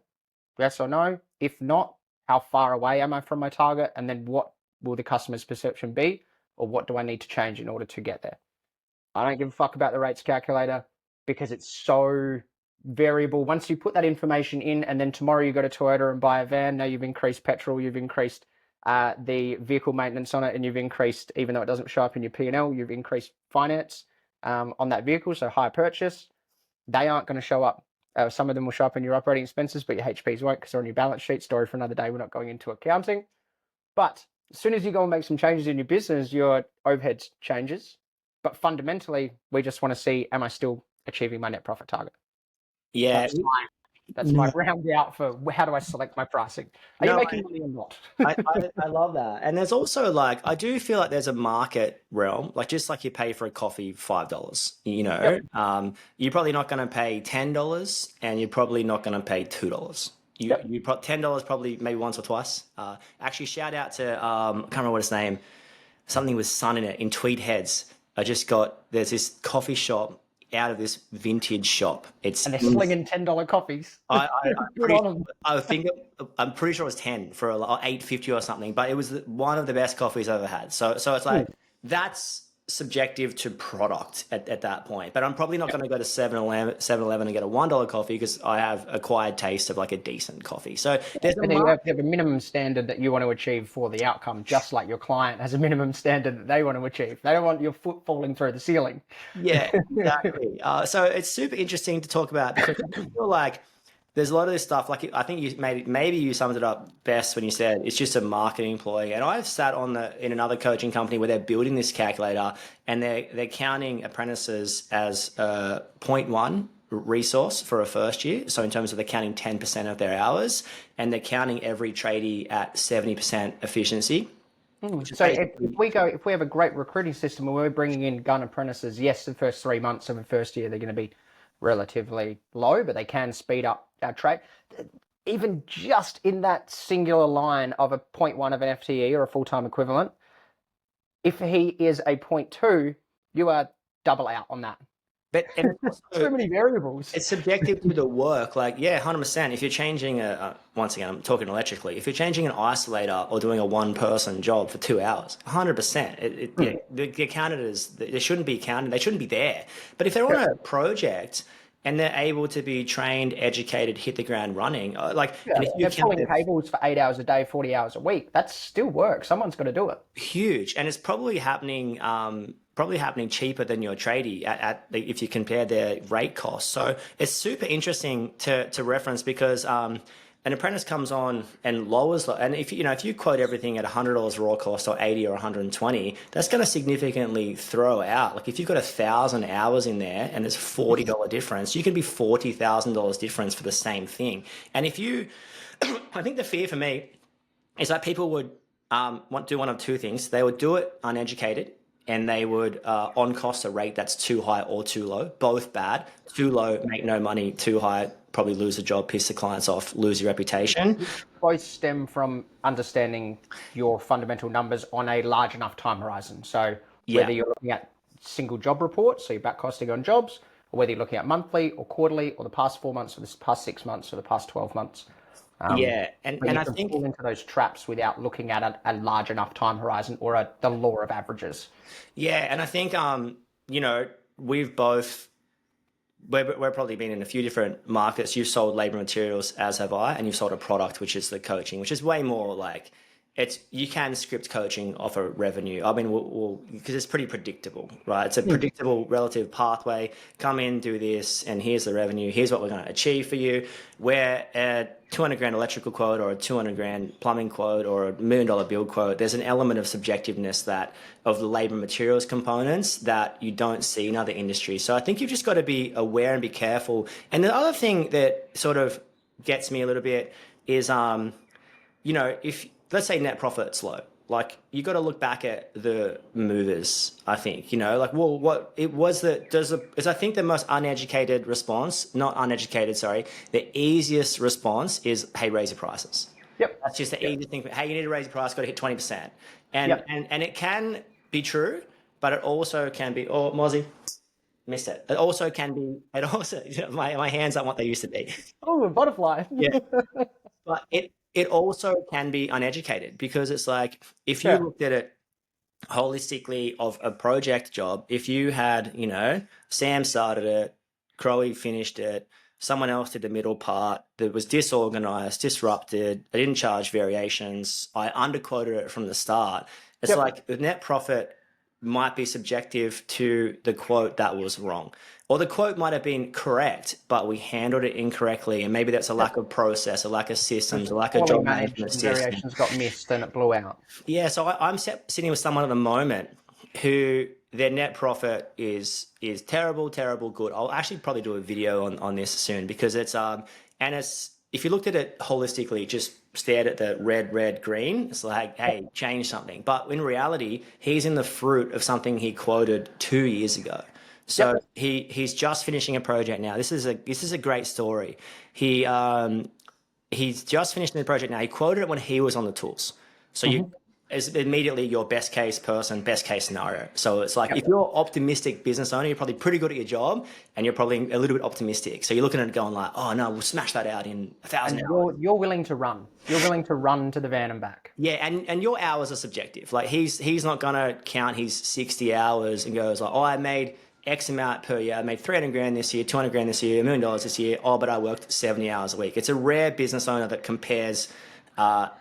Yes or no? If not, how far away am I from my target? And then what will the customer's perception be? Or what do I need to change in order to get there? I don't give a fuck about the rates calculator because it's so variable. Once you put that information in and then tomorrow you go to Toyota and buy a van, now you've increased petrol, you've increased the vehicle maintenance on it, and you've increased, even though it doesn't show up in your P&L, you've increased finance on that vehicle, so hire purchase. They aren't going to show up. Some of them will show up in your operating expenses, but your HPs won't because they're on your balance sheet. Story for another day. We're not going into accounting. But as soon as you go and make some changes in your business, your overhead changes. But fundamentally, we just want to see, am I still achieving my net profit target? Yeah. That's my round out for how do I select my pricing? Are you making money or not? I love that. And there's also like, I do feel like there's a market realm, like just like you pay for a coffee $5, you know, yep. You're probably not going to pay $10 and you're probably not going to pay $2. You $10 probably maybe once or twice. Actually, shout out to, I can't remember what his name, something with sun in it, in Tweed Heads. There's this coffee shop out of this vintage shop. And they're slinging $10 coffees. I'm pretty sure it was 10 for $8.50 or something, but it was one of the best coffees I've ever had. So it's like, that's subjective to product at that point. But I'm probably not going to go to 7-Eleven and get a $1 coffee because I have acquired taste of like a decent coffee. So there's you have a minimum standard that you want to achieve for the outcome, just like your client has a minimum standard that they want to achieve. They don't want your foot falling through the ceiling. Yeah, exactly. So it's super interesting to talk about because I feel like there's a lot of this stuff, like I think you maybe you summed it up best when you said it's just a marketing ploy. And I've sat in another coaching company where they're building this calculator and they're counting apprentices as a 0.1 resource for a first year. So in terms of they're counting 10% of their hours, and they're counting every tradie at 70% efficiency. So if we have a great recruiting system and we're bringing in gun apprentices, yes, the first 3 months of the first year they're going to be relatively low, but they can speed up our trade. Even just in that singular line of a 0.1 of an FTE or a full-time equivalent, if he is a 0.2, you are double out on that. But and so many variables. It's subjective to the work. Like, yeah, 100%. If you're changing once again, I'm talking electrically. If you're changing an isolator or doing a one-person job for 2 hours, 100%. They're counted as, they shouldn't be counted. They shouldn't be there. But if they're on a project and they're able to be trained, educated, hit the ground running, and if they're pulling cables for 8 hours a day, 40 hours a week, that's still work. Someone's got to do it. Huge. And it's probably happening probably happening cheaper than your tradie if you compare their rate costs. So it's super interesting to reference because an apprentice comes on and lowers, and if you quote everything at $100 raw cost or 80 or 120, that's going to significantly throw out. Like if you've got 1,000 hours in there and there's $40 difference, you can be $40,000 difference for the same thing. And I think the fear for me is that people would do one of two things. They would do it uneducated, and they would on cost a rate that's too high or too low. Both bad. Too low, make no money. Too high, probably lose a job, piss the clients off, lose your reputation. Both stem from understanding your fundamental numbers on a large enough time horizon. So whether you're looking at single job reports, so you're back costing on jobs, or whether you're looking at monthly or quarterly or the past 4 months or the past 6 months or the past 12 months. And I think fall into those traps without looking at a large enough time horizon or the law of averages. Yeah, and I think we've both we're probably been in a few different markets. You've sold labor materials, as have I, and you've sold a product, which is the coaching, which is way more like you can script coaching off a revenue. I mean, because it's pretty predictable, right? It's a predictable relative pathway. Come in, do this, and here's the revenue. Here's what we're going to achieve for you. Where a 200 grand electrical quote or a 200 grand plumbing quote or a $1 million build quote, there's an element of subjectiveness of the labor materials components that you don't see in other industries. So I think you've just got to be aware and be careful. And the other thing that sort of gets me a little bit is, if let's say net profit's low, like you got to look back at the movers. I think what it was that is I think the most uneducated response, not uneducated, sorry, the easiest response is, hey, raise your prices. Yep, that's just the easy thing. Hey, you need to raise your price, got to hit 20%, and it can be true, but it also can be. Oh, Mozzie, missed it. It also can be. It also my hands aren't what they used to be. Oh, a butterfly. Yeah, but it also can be uneducated because it's like if you looked at it holistically of a project job, if you had, Sam started it, Crowe finished it, someone else did the middle part that was disorganized, disrupted, I didn't charge variations, I underquoted it from the start. It's like the net profit might be subjective to the quote that was wrong. Or the quote might have been correct, but we handled it incorrectly. And maybe that's a lack of process, a lack of systems, a lack of job management system. Variations got missed and it blew out. Yeah, so I'm sitting with someone at the moment who their net profit is terrible, good. I'll actually probably do a video on this soon because it's if you looked at it holistically, just stared at the red, green, it's like, hey, change something. But in reality, he's in the fruit of something he quoted 2 years ago. So he's just finishing a project now. This is a great story. He's just finished the project now. He quoted it when he was on the tools. So is immediately your best case scenario. So it's like if you're optimistic business owner, you're probably pretty good at your job and you're probably a little bit optimistic. So you're looking at it going like, oh no, we'll smash that out in 1,000 hours. You're willing to run. You're willing to run to the van and back. Yeah, and your hours are subjective. Like he's not gonna count his 60 hours and goes like, oh, I made X amount per year. I made 300 grand this year, 200 grand this year, $1 million this year. Oh, but I worked 70 hours a week. It's a rare business owner that compares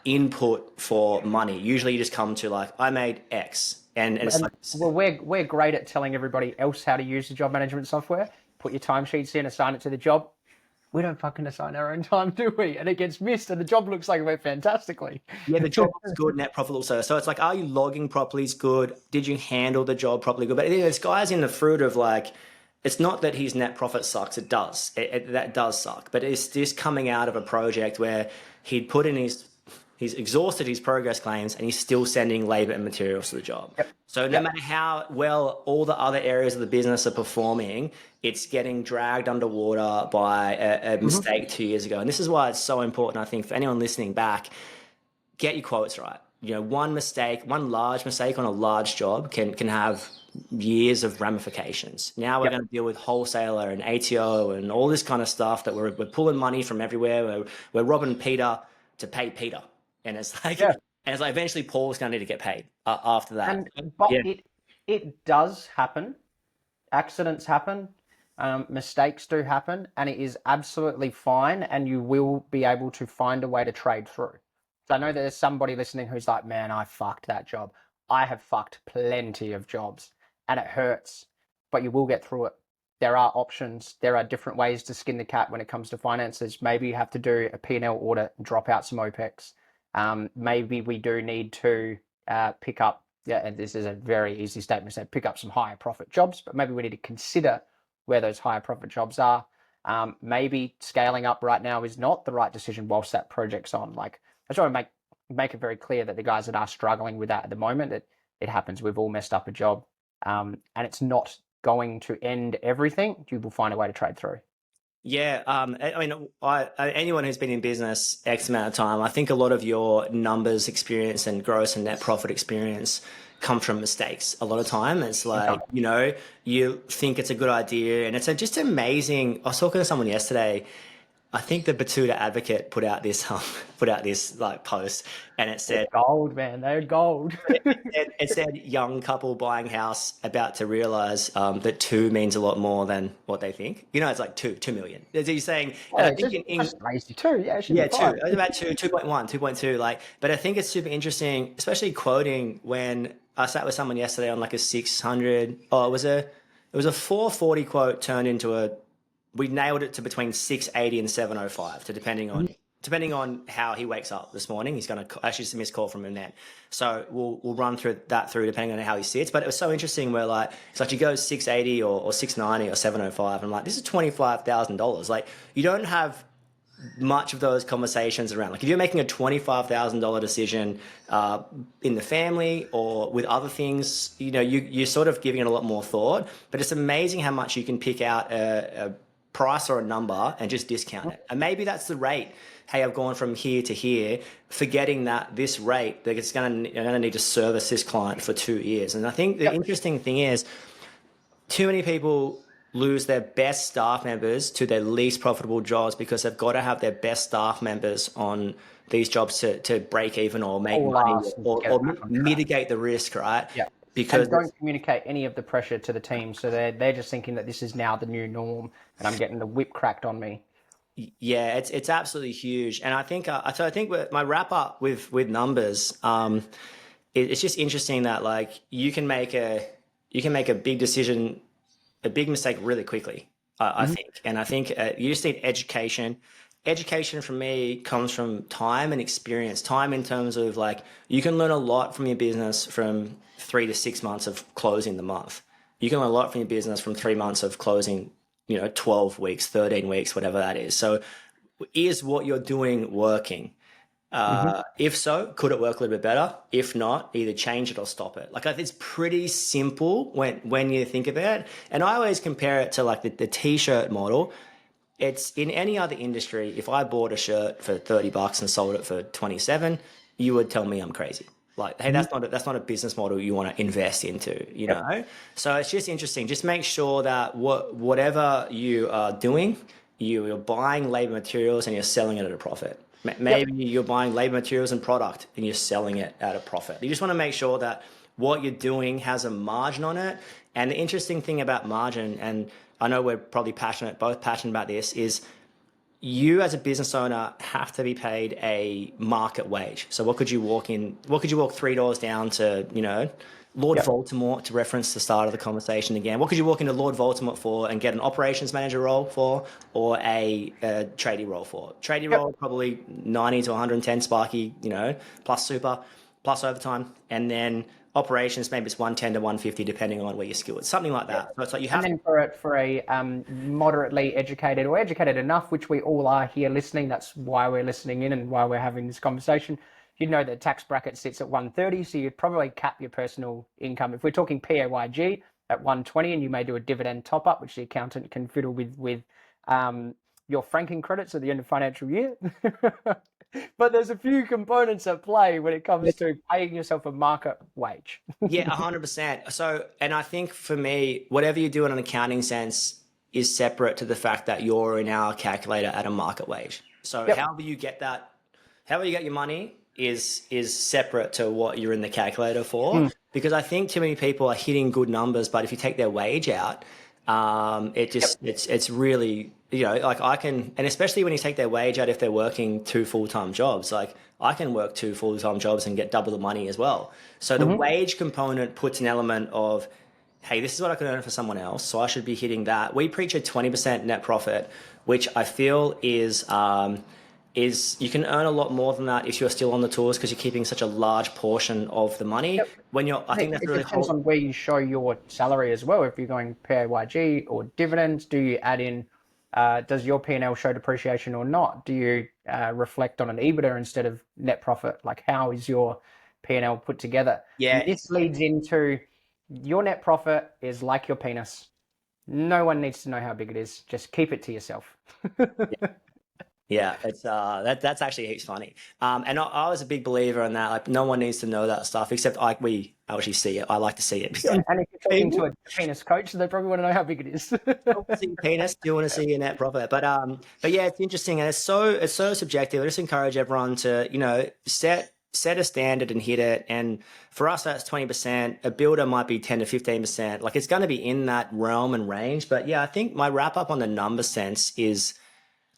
input for money. Usually you just come to like, I made X. And it's like, well, we're great at telling everybody else how to use the job management software. Put your timesheets in, assign it to the job. We don't fucking assign our own time, do we? And it gets missed and the job looks like it went fantastically. Yeah, the job looks good, net profit also. So it's like, are you logging properly is good? Did you handle the job properly good? But this guy's in the fruit of like, it's not that his net profit sucks. It does. That does suck. But it's just coming out of a project where he'd put in he's exhausted his progress claims and he's still sending labor and materials to the job. So no matter how well all the other areas of the business are performing, it's getting dragged underwater by a mistake 2 years ago. And this is why it's so important, I think, for anyone listening back, get your quotes right. One large mistake on a large job can have years of ramifications. Now we're going to deal with wholesaler and ATO and all this kind of stuff that we're pulling money from everywhere. We're robbing Peter to pay Peter. And it's like, eventually Paul's going to need to get paid after that. But it does happen. Accidents happen. Mistakes do happen, and it is absolutely fine. And you will be able to find a way to trade through. So I know there's somebody listening who's like, man, I fucked that job. I have fucked plenty of jobs. and it hurts, but you will get through it. There are options. There are different ways to skin the cat when it comes to finances. Maybe you have to do a P&L audit and drop out some OPEX. Maybe we do need to pick up, yeah, and this is a very easy statement, so pick up some higher profit jobs, but maybe we need to consider where those higher profit jobs are. Maybe scaling up right now is not the right decision whilst that project's on. Like, I just want to make it very clear that the guys that are struggling with that at the moment, it happens. We've all messed up a job, and it's not going to end everything. You will find a way to trade through. Yeah, I mean, anyone who's been in business X amount of time, I think a lot of your numbers experience and gross and net profit experience come from mistakes. A lot of time, it's like, you think it's a good idea, and it's just amazing. I was talking to someone yesterday. I think the Batuta Advocate put out this like post, and it said, they're gold, man. They're gold. it said young couple buying house about to realize that 2 means a lot more than what they think. It's like 2 million. As he's saying, and I think just crazy too. Yeah, 2. It was about 2.1, 2.2. Like, but I think it's super interesting, especially quoting when I sat with someone yesterday on like a 600. Oh, it was a 440 quote turned into we nailed it to between 680 and 705, to depending on how he wakes up this morning. He's going to actually miss call from him then. So we'll run through depending on how he sits. But it was so interesting where it's like you go 680 or 690 or 705. I'm like, this is $25,000. Like, you don't have much of those conversations around. Like, if you're making a $25,000 decision in the family or with other things, you're sort of giving it a lot more thought. But it's amazing how much you can pick out a price or a number and just discount it. And maybe that's the rate. Hey, I've gone from here to here, forgetting that this rate, that you're going to need to service this client for 2 years. And I think the interesting thing is, too many people lose their best staff members to their least profitable jobs because they've got to have their best staff members on these jobs to break even or make money or mitigate the risk, right? Yeah. Because don't communicate any of the pressure to the team, so they're just thinking that this is now the new norm, and I'm getting the whip cracked on me. Yeah, it's absolutely huge, and I think my wrap up with numbers, it's just interesting that like you can make a big decision, a big mistake really quickly. I think, and I think you just need education. Education for me comes from time and experience. Time in terms of like, you can learn a lot from your business from 3 to 6 months of closing the month. You can learn a lot from your business from 3 months of closing, 12 weeks, 13 weeks, whatever that is. So is what you're doing working? If so, could it work a little bit better? If not, either change it or stop it. Like, it's pretty simple when you think about it. And I always compare it to like the t-shirt model. It's in any other industry. If I bought a shirt for $30 and sold it for 27, you would tell me I'm crazy. Like, hey, that's not a business model you want to invest into, you know? So it's just interesting. Just make sure that whatever you are doing, you're buying labor materials and you're selling it at a profit. Maybe you're buying labor materials and product and you're selling it at a profit. You just want to make sure that what you're doing has a margin on it. And the interesting thing about margin, and I know we're probably both passionate about this, is you as a business owner have to be paid a market wage. So what could you walk $3 down to, Lord Voldemort, to reference the start of the conversation again? What could you walk into Lord Voldemort for and get an operations manager role for, or a tradie role for? Tradie role, probably 90 to 110 Sparky, plus super, plus overtime. And then operations, maybe it's 110 to 150, depending on where you're skilled. It's something like that. So it's like you have. And then for a moderately educated or educated enough, which we all are here listening, that's why we're listening in and why we're having this conversation. You know the tax bracket sits at 130, so you'd probably cap your personal income. If we're talking PAYG at 120, and you may do a dividend top up, which the accountant can fiddle with your franking credits at the end of financial year. But there's a few components at play when it comes to paying yourself a market wage. Yeah, 100%. So, and I think for me, whatever you do in an accounting sense is separate to the fact that you're in our calculator at a market wage. So however you get your money is separate to what you're in the calculator for. Because I think too many people are hitting good numbers, but if you take their wage out, it's really, like I can, and especially when you take their wage out, if they're working 2 full-time jobs, like I can work 2 full-time jobs and get double the money as well. So the wage component puts an element of hey, this is what I can earn for someone else, so I should be hitting that. We preach a 20% net profit, which I feel is you can earn a lot more than that if you're still on the tools because you're keeping such a large portion of the money. Yep. When you're, I think that's It really depends on where you show your salary as well. If you're going PAYG or dividends, do you add in, does your P&L show depreciation or not? Do you reflect on an EBITDA instead of net profit? Like, how is your P&L put together? Yeah. And this leads into your net profit is like your penis. No one needs to know how big it is. Just keep it to yourself. Yeah, it's that's actually heaps funny. And I was a big believer in that. Like, no one needs to know that stuff except we actually see it. I like to see it. And if you're talking to a penis coach, they probably want to know how big it is. See your penis? Do you want to see your net profit? But yeah, it's interesting, and it's so subjective. I just encourage everyone to set a standard and hit it. And for us, that's 20%. A builder might be 10 to 15%. Like, it's going to be in that realm and range. But yeah, I think my wrap up on the number sense is,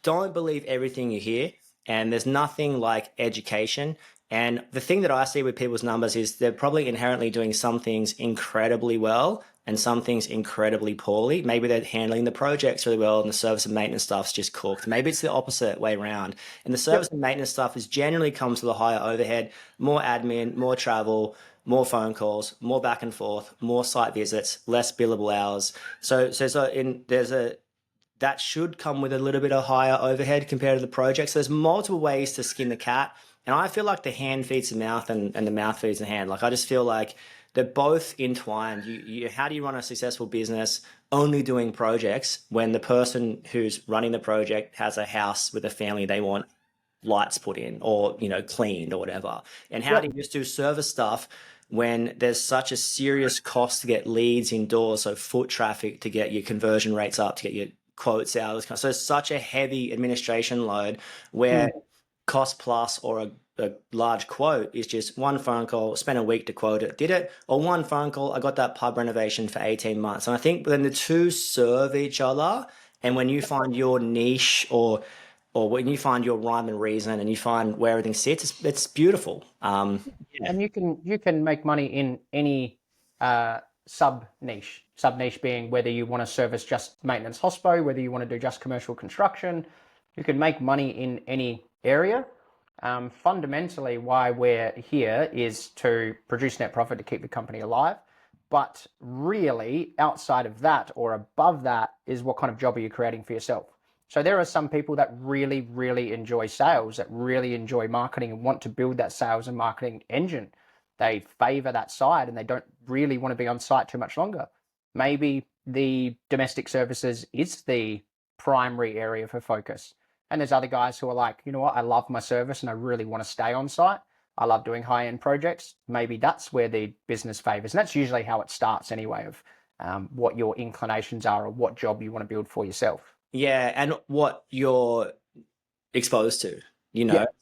don't believe everything you hear, and there's nothing like education. And the thing that I see with people's numbers is they're probably inherently doing some things incredibly well and some things incredibly poorly. Maybe they're handling the projects really well and the service and maintenance stuff's just cooked. Maybe it's the opposite way around. And the service and maintenance stuff is generally comes with a higher overhead, more admin, more travel, more phone calls, more back and forth, more site visits, less billable hours. That should come with a little bit of higher overhead compared to the project. So there's multiple ways to skin the cat. And I feel like the hand feeds the mouth and the mouth feeds the hand. Like, I just feel like they're both entwined. How do you run a successful business only doing projects when the person who's running the project has a house with a family they want lights put in or, cleaned or whatever? And how do you just do service stuff when there's such a serious cost to get leads indoors, so foot traffic, to get your conversion rates up, to get your quotes out? So it's such a heavy administration load where cost plus or a large quote is just one phone call, spent a week to quote it, did it, or one phone call, I got that pub renovation for 18 months. And I think when the two serve each other, and when you find your niche or when you find your rhyme and reason and you find where everything sits, it's beautiful. And you can make money in any sub niche being whether you want to service just maintenance hospo, whether you want to do just commercial construction. You can make money in any area. Fundamentally, why we're here is to produce net profit to keep the company alive. But really, outside of that or above that is what kind of job are you creating for yourself? So there are some people that really, really enjoy sales, that really enjoy marketing and want to build that sales and marketing engine. They favor that side and they don't really want to be on site too much longer. Maybe the domestic services is the primary area for focus. And there's other guys who are like, you know what, I love my service and I really want to stay on site. I love doing high-end projects. Maybe that's where the business favors. And that's usually how it starts anyway, of what your inclinations are or what job you want to build for yourself. Yeah, and what you're exposed to,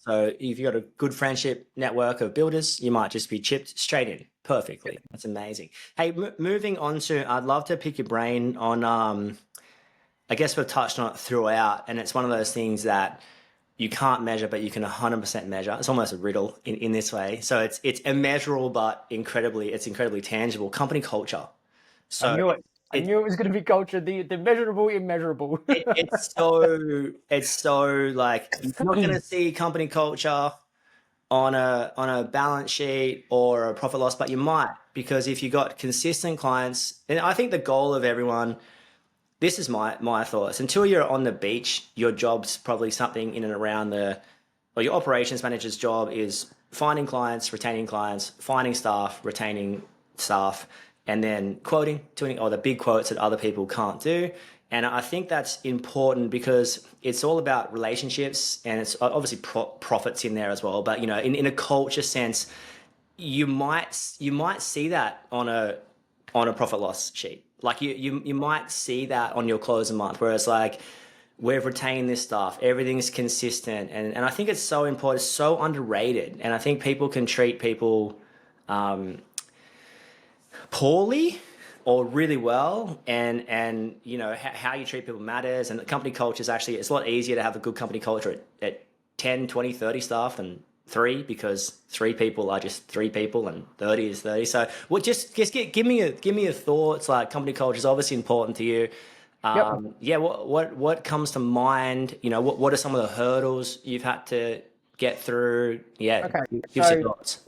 So if you've got a good friendship network of builders, you might just be chipped straight in perfectly. That's amazing. Hey, moving on to, I'd love to pick your brain on, I guess we've touched on it throughout, and it's one of those things that you can't measure, but you can 100% measure. It's almost a riddle in this way. So it's immeasurable, but it's incredibly tangible. Company culture. So I knew it. I knew it was going to be culture. The measurable, immeasurable. It's so like, you're not going to see company culture on a balance sheet or a profit loss, but you might, because if you got consistent clients, and I think the goal of everyone, this is my thoughts, until you're on the beach, your job's probably something in and around your operations manager's job is finding clients, retaining clients, finding staff, retaining staff, and then quoting, doing all the big quotes that other people can't do. And I think that's important because it's all about relationships, and it's obviously profits in there as well. But in a culture sense, you might see that on a profit loss sheet. Like you might see that on your close a month, where it's like, we've retained this stuff, everything's consistent, and I think it's so important, it's so underrated, and I think people can treat people poorly or really well, and how you treat people matters. And the company culture is actually, it's a lot easier to have a good company culture at 10, 20, 30 staff than 3 because 3 people are just 3 people and 30 is 30. So give me your thoughts. Like, company culture is obviously important to you. Yep. Yeah, what comes to mind? You know, what are some of the hurdles you've had to get through? Yeah, Okay. give us your So thoughts.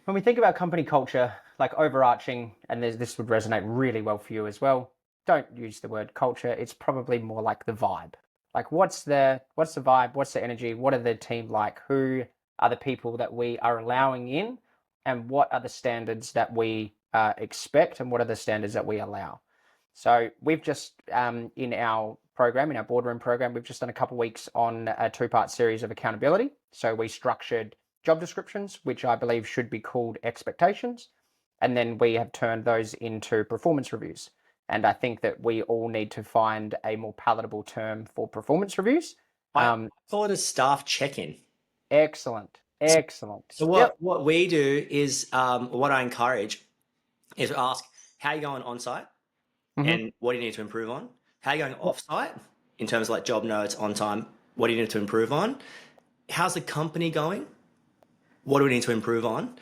when we think about company culture, like overarching, and this would resonate really well for you as well. Don't use the word culture. It's probably more like the vibe. Like, what's the vibe? What's the energy? What are the team like? Who are the people that we are allowing in? And what are the standards that we expect? And what are the standards that we allow? So we've just in our program, in our boardroom program, we've just done a couple of weeks on a 2-part series of accountability. So we structured job descriptions, which I believe should be called expectations. And then we have turned those into performance reviews. And I think that we all need to find a more palatable term for performance reviews. I call it a staff check-in. Excellent. Excellent. So Yep. what we do is, what I encourage is ask, how are you going on site Mm-hmm. and what do you need to improve on? How are you going Yep. off site in terms of like job notes, on time? What do you need to improve on? How's the company going? What do we need to improve on?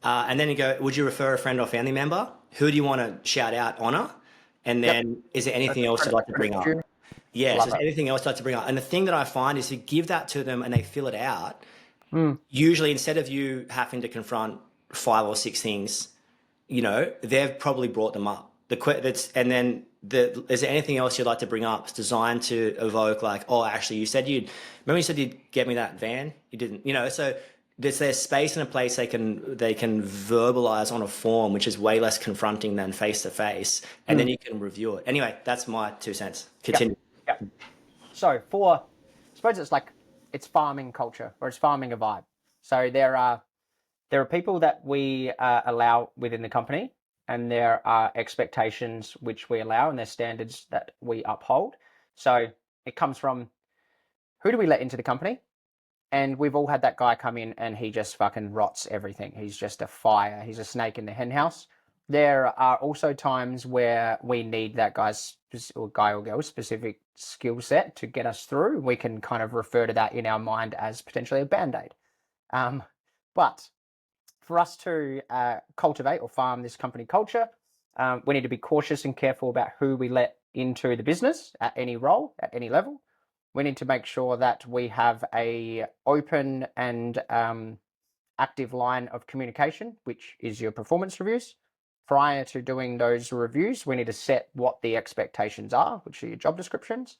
And then you go, would you refer a friend or family member? Who do you want to shout out, honor? And Yep. then, is there anything else you'd like to bring up? Yeah, so Love is it. anything else you'd like to bring up? And the thing that I find is, if you give that to them and they fill it out, Mm. usually instead of you having to confront 5 or 6 things, you know, they've probably brought them up. And then is there anything else you'd like to bring up? It's designed to evoke, like, oh, actually, remember you said you'd get me that van? You didn't, you know. So there's space and a place they can verbalize on a form, which is way less confronting than face to face, and then you can review it. Anyway, that's my 2 cents. Continue. Yep. So I suppose it's farming culture, or it's farming a vibe. So there are people that we allow within the company, and there are expectations which we allow, and there's standards that we uphold. So it comes from, who do we let into the company? And we've all had that guy come in and he just fucking rots everything. He's just a fire. He's a snake in the henhouse. There are also times where we need that guy or girl specific skill set to get us through. We can kind of refer to that in our mind as potentially a band-aid. But for us to cultivate or farm this company culture, we need to be cautious and careful about who we let into the business at any role, at any level. We need to make sure that we have a open and active line of communication, which is your performance reviews. Prior to doing those reviews, we need to set what the expectations are, which are your job descriptions.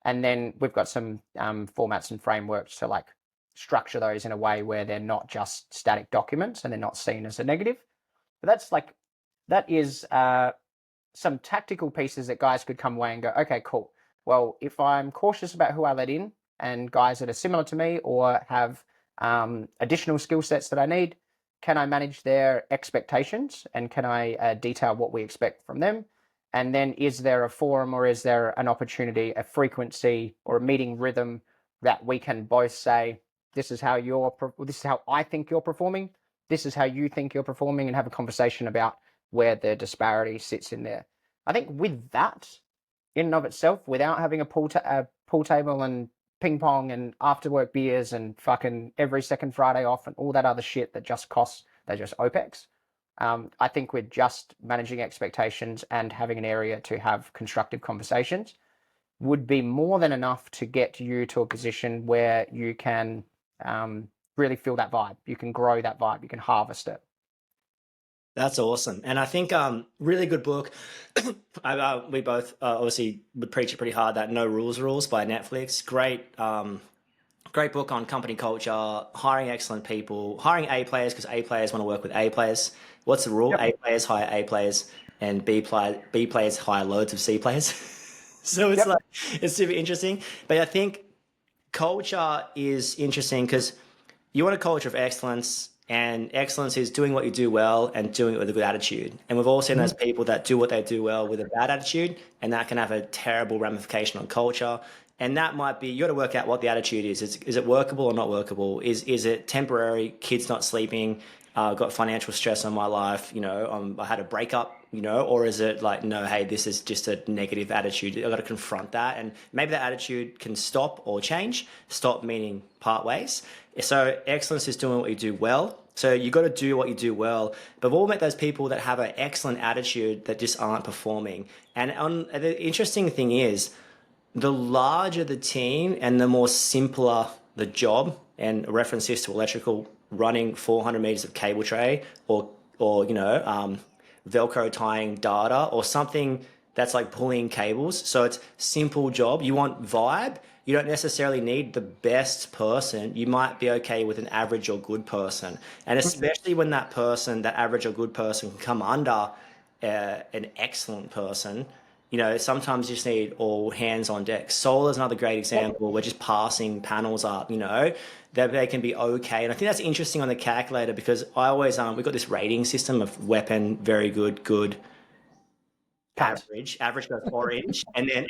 And then we've got some formats and frameworks to like structure those in a way where they're not just static documents and they're not seen as a negative. But that is some tactical pieces that guys could come away and go, okay, cool. Well, if I'm cautious about who I let in, and guys that are similar to me or have additional skill sets that I need, can I manage their expectations, and can I detail what we expect from them? And then, is there a forum, or is there an opportunity, a frequency, or a meeting rhythm that we can both say, this is how I think you're performing, this is how you think you're performing, and have a conversation about where the disparity sits in there. I think with that, in and of itself, without having a pool table and ping pong and after work beers and fucking every second Friday off and all that other shit that just costs, they're just OPEX. I think with just managing expectations and having an area to have constructive conversations would be more than enough to get you to a position where you can really feel that vibe. You can grow that vibe. You can harvest it. That's awesome. And I think really good book. We both obviously would preach it pretty hard, that No Rules by Netflix. Great book on company culture, hiring excellent people, hiring A players because A players want to work with A players. What's the rule? Yep. A players hire A players and B players hire loads of C players. So it's like, it's super interesting. But I think culture is interesting because you want a culture of excellence, and excellence is doing what you do well and doing it with a good attitude. And we've all seen those people that do what they do well with a bad attitude, and that can have a terrible ramification on culture. And that might be, you got to work out what the attitude is. Is it workable or not workable? Is it temporary, kids not sleeping, got financial stress on my life, I had a breakup, or is it like, no, hey, this is just a negative attitude. I got to confront that. And maybe that attitude can stop or change. Stop meaning part ways. So excellence is doing what you do well. So you got to do what you do well. But we'll met those people that have an excellent attitude that just aren't performing. And the interesting thing is, the larger the team and the more simpler the job, and reference this to electrical, running 400 meters of cable tray, or Velcro tying data, or something that's like pulling cables. So it's simple job. You want vibe. You don't necessarily need the best person. You might be okay with an average or good person. And especially when that person, that average or good person, can come under an excellent person, sometimes you just need all hands on deck. Solar is another great example. We're just passing panels up, that they can be okay. And I think that's interesting on the calculator, because I always, we've got this rating system of weapon, very good, good, average. Average goes orange, and then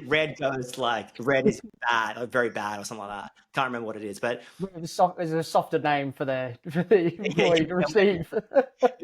red goes like, red is bad, or very bad, or something like that. Can't remember what it is, but There's a softer name for the employee to receive.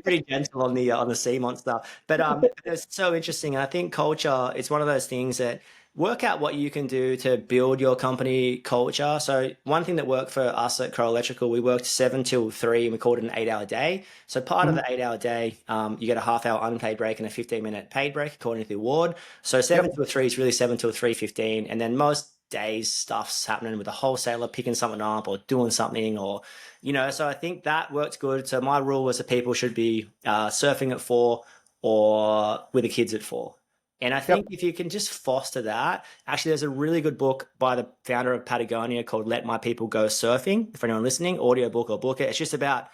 pretty gentle on the CMON stuff. But it's so interesting. And I think culture, it's one of those things that work out what you can do to build your company culture. So one thing that worked for us at Crow Electrical, we worked 7 till 3, and we called it an 8-hour day. So part of the 8-hour day, you get a half-hour unpaid break and a 15-minute paid break according to the award. So 7 till 3 is really 7 till 3:15, and then most days stuff's happening with a wholesaler picking something up or doing something, or so I think that worked good. So my rule was that people should be surfing at 4 or with the kids at 4. And I think if you can just foster that, actually, there's a really good book by the founder of Patagonia called Let My People Go Surfing. For anyone listening, audio book or book it. It's just about,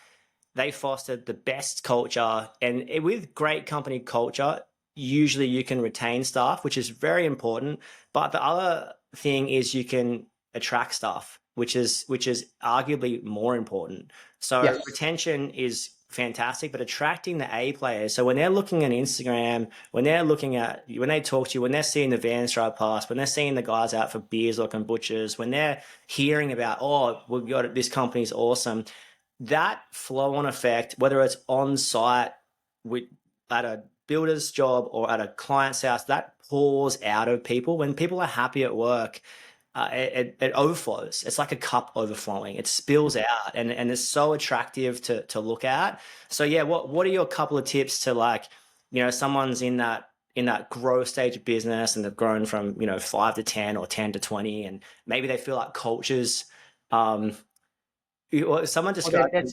they fostered the best culture. And with great company culture, usually you can retain staff, which is very important. But the other thing is you can attract staff, which is arguably more important. So retention is fantastic, but attracting the A players. So when they're looking at Instagram, when they talk to you, when they're seeing the vans drive past, when they're seeing the guys out for beers or kombuchas, when they're hearing about, oh, we've got it, this company's awesome, that flow on effect, whether it's on site at a builder's job or at a client's house, that pours out of people. When people are happy at work, it overflows. It's like a cup overflowing. It spills out, and it's so attractive to look at. So yeah, what are your couple of tips to, like, someone's in that growth stage of business, and they've grown from 5 to 10 or 10 to 20, and maybe they feel like cultures. Someone described, they're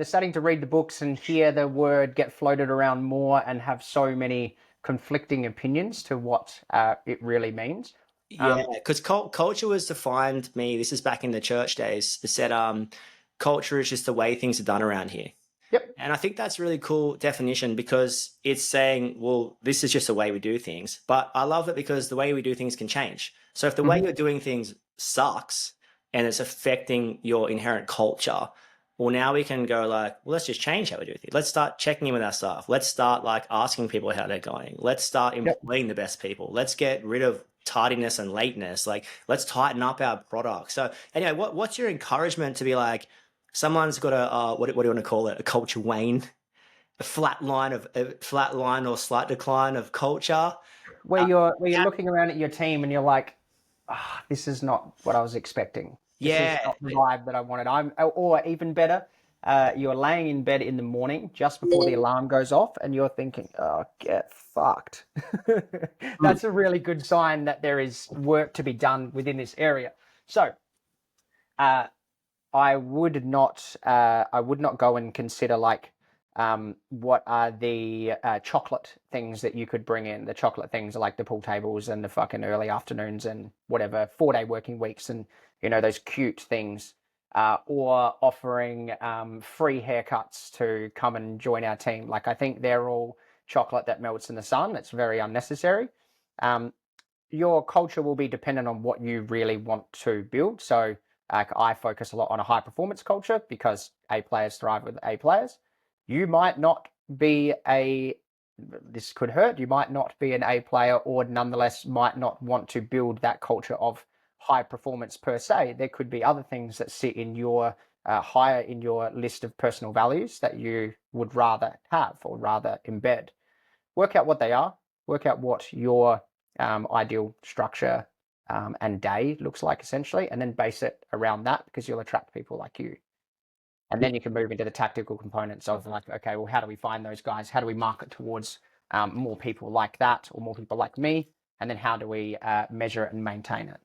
starting to read the books and hear the word get floated around more, and have so many conflicting opinions to what it really means. Yeah, because culture was defined me. This is back in the church days. It said, culture is just the way things are done around here. Yep. And I think that's a really cool definition, because it's saying, well, this is just the way we do things. But I love it because the way we do things can change. So if the way you're doing things sucks and it's affecting your inherent culture, well, now we can go like, well, let's just change how we do things. Let's start checking in with our staff. Let's start like asking people how they're going. Let's start employing the best people. Let's get rid of tardiness and lateness. Like, let's tighten up our product. So anyway, what's your encouragement to be like, someone's got a what do you want to call it, a culture wane, a flat line or slight decline of culture, where you're looking around at your team and you're like, this is not what I was expecting. This is not the vibe that I wanted. Or even better, you're laying in bed in the morning just before the alarm goes off, and you're thinking, oh, get fucked. That's a really good sign that there is work to be done within this area. So I would not go and consider like, what are the chocolate things that you could bring in. The chocolate things are like the pool tables and the fucking early afternoons and whatever, 4-day working weeks, and those cute things, or offering free haircuts to come and join our team. Like, I think they're all chocolate that melts in the sun. It's very unnecessary. Your culture will be dependent on what you really want to build. So I focus a lot on a high performance culture, because A players thrive with A players. You might not be this could hurt, you might not be an A player, or nonetheless might not want to build that culture of high performance per se. There could be other things that sit in your higher in your list of personal values that you would rather have or rather embed. Work out what they are, work out what your ideal structure and day looks like essentially, and then base it around that, because you'll attract people like you. And then you can move into the tactical components of like, okay, well, how do we find those guys? How do we market towards more people like that or more people like me? And then how do we measure it and maintain it?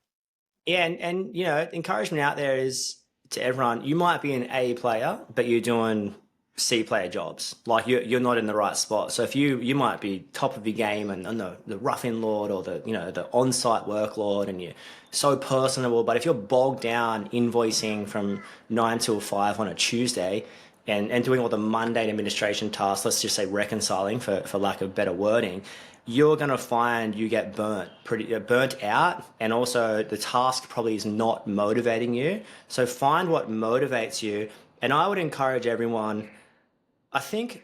Yeah, and encouragement out there is to everyone. You might be an A player, but you're doing C player jobs. Like you're not in the right spot. So if you might be top of your game and the rough-in lord or the on-site worklord, and you're so personable, but if you're bogged down invoicing from 9 till 5 on a Tuesday, and doing all the mundane administration tasks, let's just say reconciling for lack of better wording, you're going to find you get burnt out, and also the task probably is not motivating you. So find what motivates you. And I would encourage everyone, I think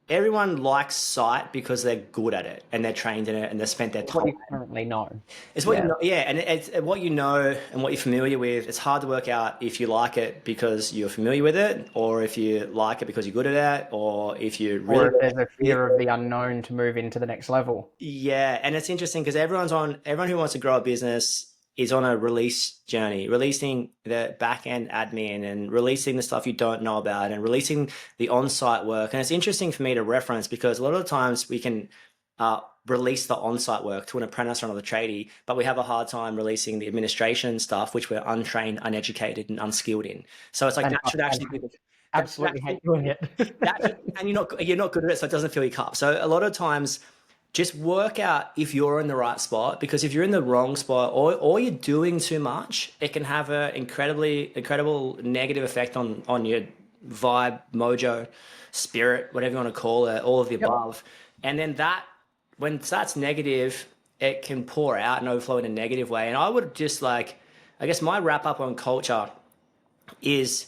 everyone likes sight because they're good at it and they're trained in it and they've spent their What time. you currently know. It's what you know, yeah, and it's what you know and what you're familiar with. It's hard to work out if you like it because you're familiar with it, or if you like it because you're good at it, or if you really. Or if there's a fear of the unknown to move into the next level. Yeah, and it's interesting because everyone who wants to grow a business is on a release journey, releasing the back end admin and releasing the stuff you don't know about and releasing the on-site work. And it's interesting for me to reference because a lot of the times we can release the on-site work to an apprentice or another tradie, but we have a hard time releasing the administration stuff, which we're untrained, uneducated, and unskilled in. So it's like that should actually be absolutely hate doing it. and you're not good at it, so it doesn't fill your cup. So a lot of times, just work out if you're in the right spot, because if you're in the wrong spot or you're doing too much, it can have an incredible negative effect on your vibe, mojo, spirit, whatever you want to call it, all of the above. And then that, when that's negative, it can pour out and overflow in a negative way. And I would just I guess my wrap up on culture is,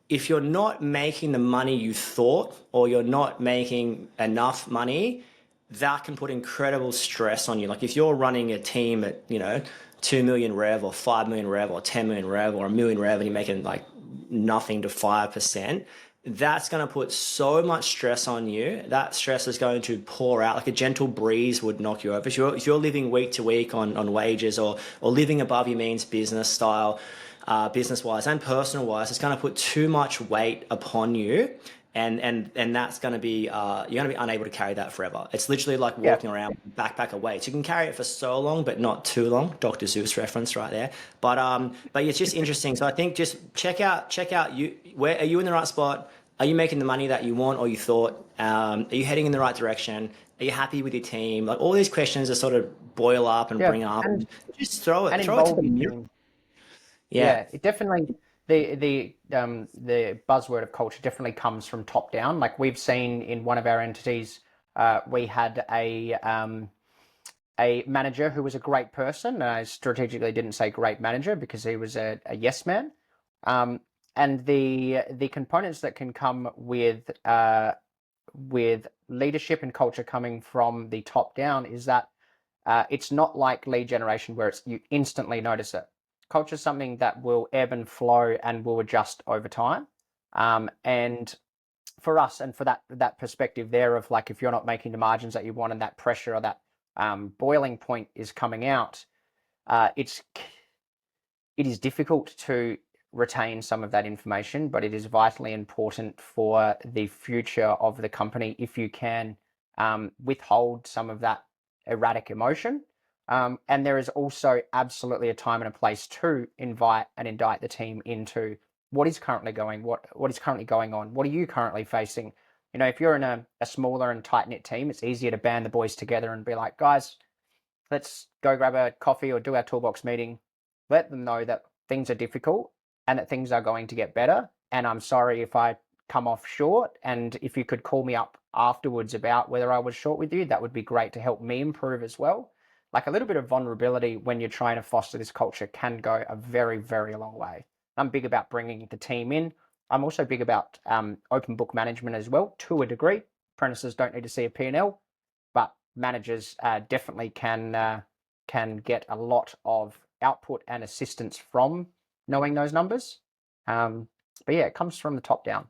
if you're not making the money you thought, or you're not making enough money, that can put incredible stress on you. Like if you're running a team at 2 million rev or 5 million rev or 10 million rev or a million rev, and you're making like nothing to 5%, that's going to put so much stress on you. That stress is going to pour out like a gentle breeze would knock you over. If you're living week to week on wages, or living above your means business style, business wise and personal wise, it's going to put too much weight upon you. And that's going to be you're going to be unable to carry that forever. It's literally like walking around with a backpack of weights. You can carry it for so long, but not too long. Dr. Zeus reference right there. But it's just interesting. So I think just check out where are you in the right spot? Are you making the money that you want or you thought? Are you heading in the right direction? Are you happy with your team? Like all these questions that sort of boil up and bring up, and just throw it to the mirror. Yeah, it definitely, the buzzword of culture definitely comes from top down. Like we've seen in one of our entities, we had a manager who was a great person, and I strategically didn't say great manager because he was a yes man. And the components that can come with leadership and culture coming from the top down is that it's not like lead generation where you instantly notice it. Culture is something that will ebb and flow and will adjust over time. And for us, and for that perspective there of like, if you're not making the margins that you want and that pressure or that boiling point is coming out, it is difficult to retain some of that information, but it is vitally important for the future of the company if you can withhold some of that erratic emotion. And there is also absolutely a time and a place to invite and indict the team into what is currently going on. What are you currently facing? If you're in a smaller and tight-knit team, it's easier to band the boys together and be like, guys, let's go grab a coffee or do our toolbox meeting. Let them know that things are difficult and that things are going to get better. And I'm sorry if I come off short. And if you could call me up afterwards about whether I was short with you, that would be great to help me improve as well. Like a little bit of vulnerability when you're trying to foster this culture can go a very, very long way. I'm big about bringing the team in. I'm also big about open book management as well, to a degree. Apprentices don't need to see a P&L, but managers definitely can get a lot of output and assistance from knowing those numbers. But yeah, it comes from the top down.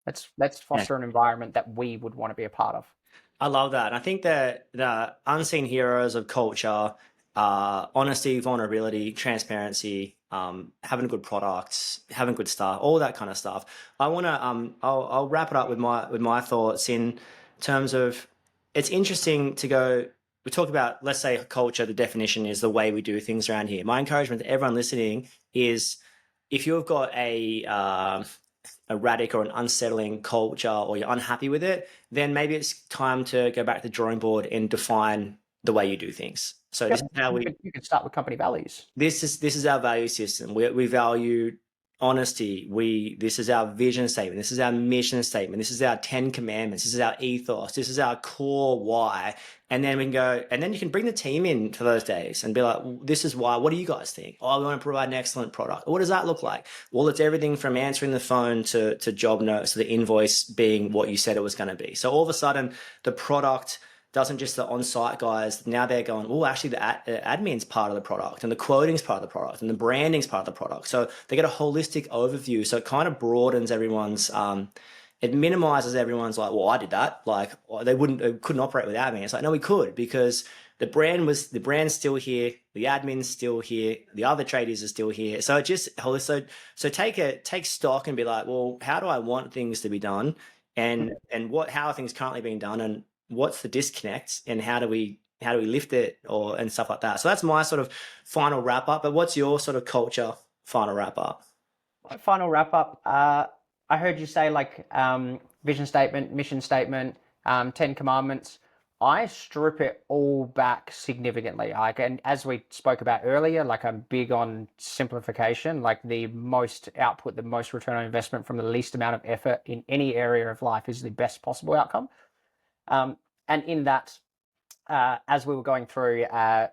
Let's foster an environment that we would want to be a part of. I love that. And I think that the unseen heroes of culture are honesty, vulnerability, transparency, having good products, having good stuff, all that kind of stuff. I want to I'll wrap it up with my thoughts in terms of it's interesting to go. We talk about, let's say, culture. The definition is the way we do things around here. My encouragement to everyone listening is if you've got a erratic or an unsettling culture or you're unhappy with it, then maybe it's time to go back to the drawing board and define the way you do things. So Yep. this is how You could start with company values. this is our value system. We value honesty. This is our vision statement. This is our mission statement. This is our 10 commandments. This is our ethos. This is our core why. And then we can go, and then you can bring the team in for those days and be like, this is why. What do you guys think? Oh, we want to provide an excellent product. What does that look like? Well, it's everything from answering the phone to job notes to the invoice being what you said it was going to be. So all of a sudden, the product doesn't just the on-site guys, now they're going, oh, actually the admin's part of the product and the quoting's part of the product and the branding's part of the product. So they get a holistic overview. So it kind of broadens everyone's, it minimizes everyone's like, well, I did that. Like they couldn't operate without me. It's like, no, we could because the brand's still here. The admin's still here. The other tradies are still here. So it just, so take stock and be like, well, how do I want things to be done? And how are things currently being done? And what's the disconnect and how do we lift it and stuff like that. So that's my sort of final wrap up. But what's your sort of culture final wrap up? My final wrap up. I heard you say like vision statement, mission statement, 10 commandments. I strip it all back significantly. Like, and as we spoke about earlier, like I'm big on simplification, like the most output, the most return on investment from the least amount of effort in any area of life is the best possible outcome. And in that, as we were going through our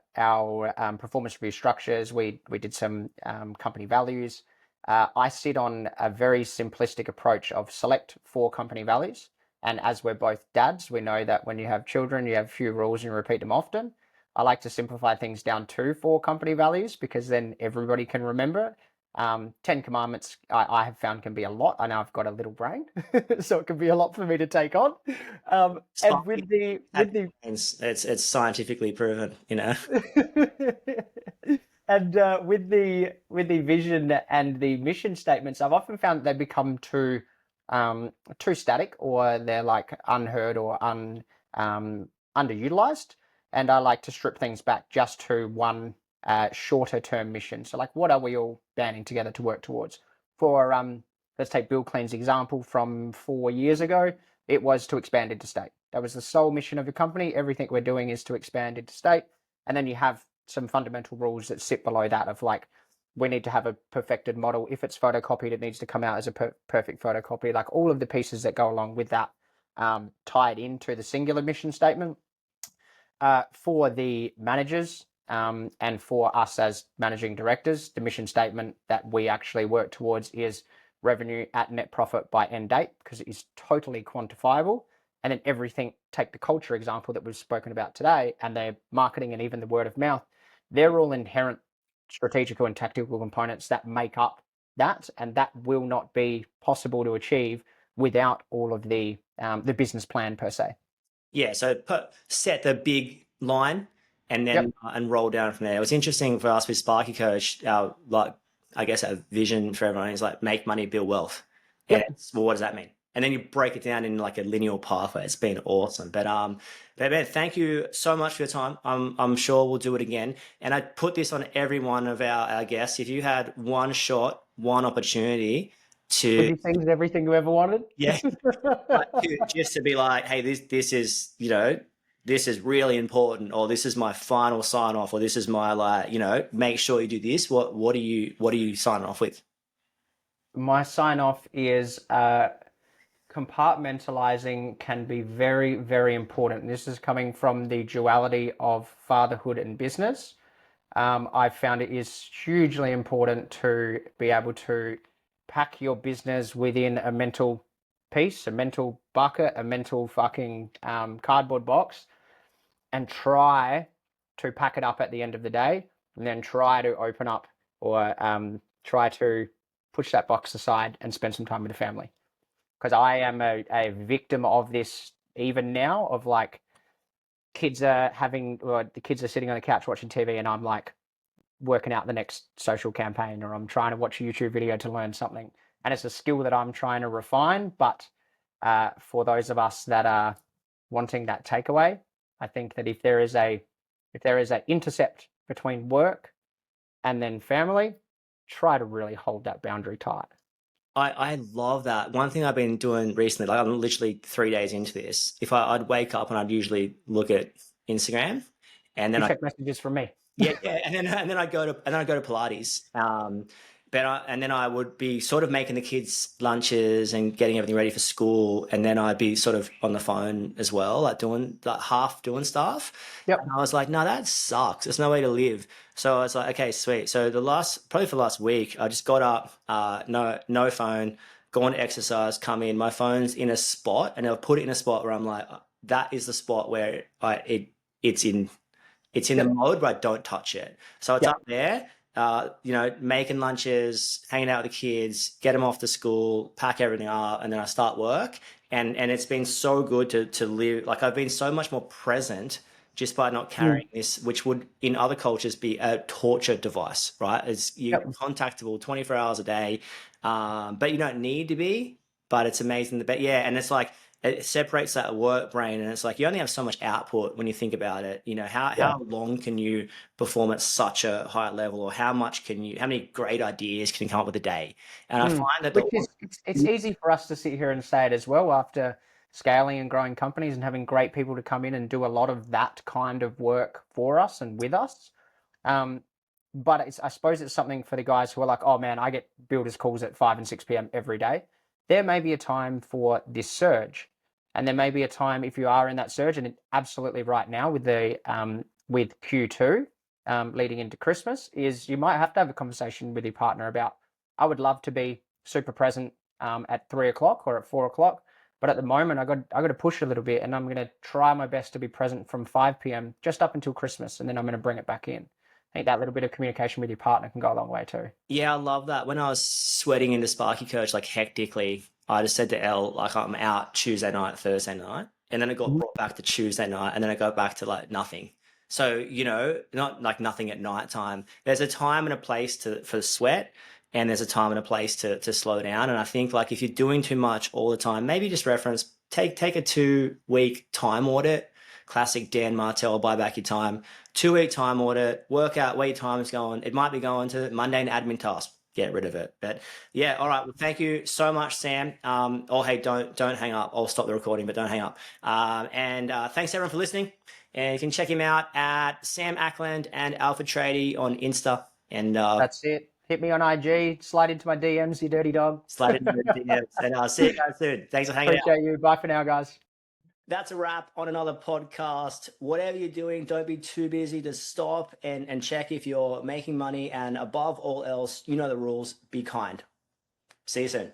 performance review structures, we did some company values. I sit on a very simplistic approach of select 4 company values. And as we're both dads, we know that when you have children, you have a few rules and you repeat them often. I like to simplify things down to 4 company values because then everybody can remember. 10 commandments I have found can be a lot. I know I've got a little brain, so it can be a lot for me to take on. And with the it's scientifically proven, you know. And with the vision and the mission statements, I've often found they become too static, or they're like unheard or underutilized. And I like to strip things back just to one shorter term mission. So like, what are we all banding together to work towards? For let's take Bill Clean's example from 4 years ago. It was to expand interstate. That was the sole mission of the company. Everything we're doing is to expand interstate. And then you have some fundamental rules that sit below that of like, we need to have a perfected model. If it's photocopied, it needs to come out as a perfect photocopy. Like all of the pieces that go along with that tied into the singular mission statement. For the managers and for us as managing directors, the mission statement that we actually work towards is revenue at net profit by end date, because it is totally quantifiable. And then everything, take the culture example that we've spoken about today, and their marketing and even the word of mouth, they're all inherent strategical and tactical components that make up that, and that will not be possible to achieve without all of the business plan per se. Yeah, so set the big line and then and roll down from there. It was interesting for us with Sparky Coach. Our I guess our vision for everyone is like make money, build wealth. And well, what does that mean? And then you break it down in like a linear pathway. It's been awesome. But man, thank you so much for your time. I'm sure we'll do it again. And I put this on every one of our guests. If you had one shot, one opportunity to things, everything you ever wanted. Yeah. Just to be like, hey, this is, this is really important, or this is my final sign off, or this is my make sure you do this. What are you signing off with? My sign off is compartmentalizing can be very, very important. This is coming from the duality of fatherhood and business. I've found it is hugely important to be able to pack your business within a mental piece, a mental bucket, a mental fucking cardboard box, and try to pack it up at the end of the day, and then try to open up or try to push that box aside and spend some time with the family. Because I am a victim of this even now, of like kids are the kids are sitting on the couch watching TV and I'm like working out the next social campaign, or I'm trying to watch a YouTube video to learn something. And it's a skill that I'm trying to refine. But for those of us that are wanting that takeaway, I think that if there is a intercept between work and then family, try to really hold that boundary tight. I love that. One thing I've been doing recently, like I'm literally 3 days into this. I'd wake up and I'd usually look at Instagram, and then You I check messages from me. yeah, and then I go to Pilates. And then I would be sort of making the kids lunches and getting everything ready for school, and then I'd be sort of on the phone as well, like doing like half doing stuff. Yep. And I was like, no, that sucks. There's no way to live. So I was like, okay, sweet. So probably for the last week, I just got up, no phone, gone to exercise, come in. My phone's in a spot, and I'll put it in a spot where I'm like, that is the spot where it's in the mode where I don't touch it. So it's up there, making lunches, hanging out with the kids, get them off to school, pack everything up, and then I start work. And it's been so good to live. Like I've been so much more present just by not carrying this, which would in other cultures be a torture device, right? It's you're contactable 24 hours a day, but you don't need to be. But it's amazing. And it's like it separates that work brain, and it's like you only have so much output when you think about it. How long can you perform at such a high level, or how many great ideas can you come up with a day? And I find that it's easy for us to sit here and say it as well after scaling and growing companies and having great people to come in and do a lot of that kind of work for us and with us. But I suppose it's something for the guys who are like, oh man, I get builders calls at 5 and 6 p.m. every day. There may be a time for this surge. And there may be a time if you are in that surge, and absolutely right now with with Q2 leading into Christmas, is you might have to have a conversation with your partner about, I would love to be super present at 3 o'clock or at 4 o'clock. But at the moment, I got to push a little bit, and I'm going to try my best to be present from 5 p.m. just up until Christmas, and then I'm going to bring it back in. I think that little bit of communication with your partner can go a long way too. Yeah, I love that. When I was sweating into Sparky Coach like hectically, I just said to Elle, like I'm out Tuesday night, Thursday night, and then it got brought back to Tuesday night, and then I go back to like nothing. So, not like nothing at night time. There's a time and a place for sweat, and there's a time and a place to slow down. And I think like if you're doing too much all the time, maybe just take a 2-week time audit. Classic Dan Martell, buy back your time. 2-week time audit, work out where your time is going. It might be going to mundane admin tasks. Get rid of it. But yeah, all right. Well, thank you so much, Sam. Hey, don't hang up. I'll stop the recording, but don't hang up. And thanks everyone for listening. And you can check him out at Sam Ackland and Alpha Tradie on Insta. And that's it. Hit me on IG. Slide into my DMs, you dirty dog. Slide into the DMs. And I'll see you guys soon. Thanks for hanging out. Appreciate you. Bye for now, guys. That's a wrap on another podcast. Whatever you're doing, don't be too busy to stop and check if you're making money. And above all else, you know the rules. Be kind. See you soon.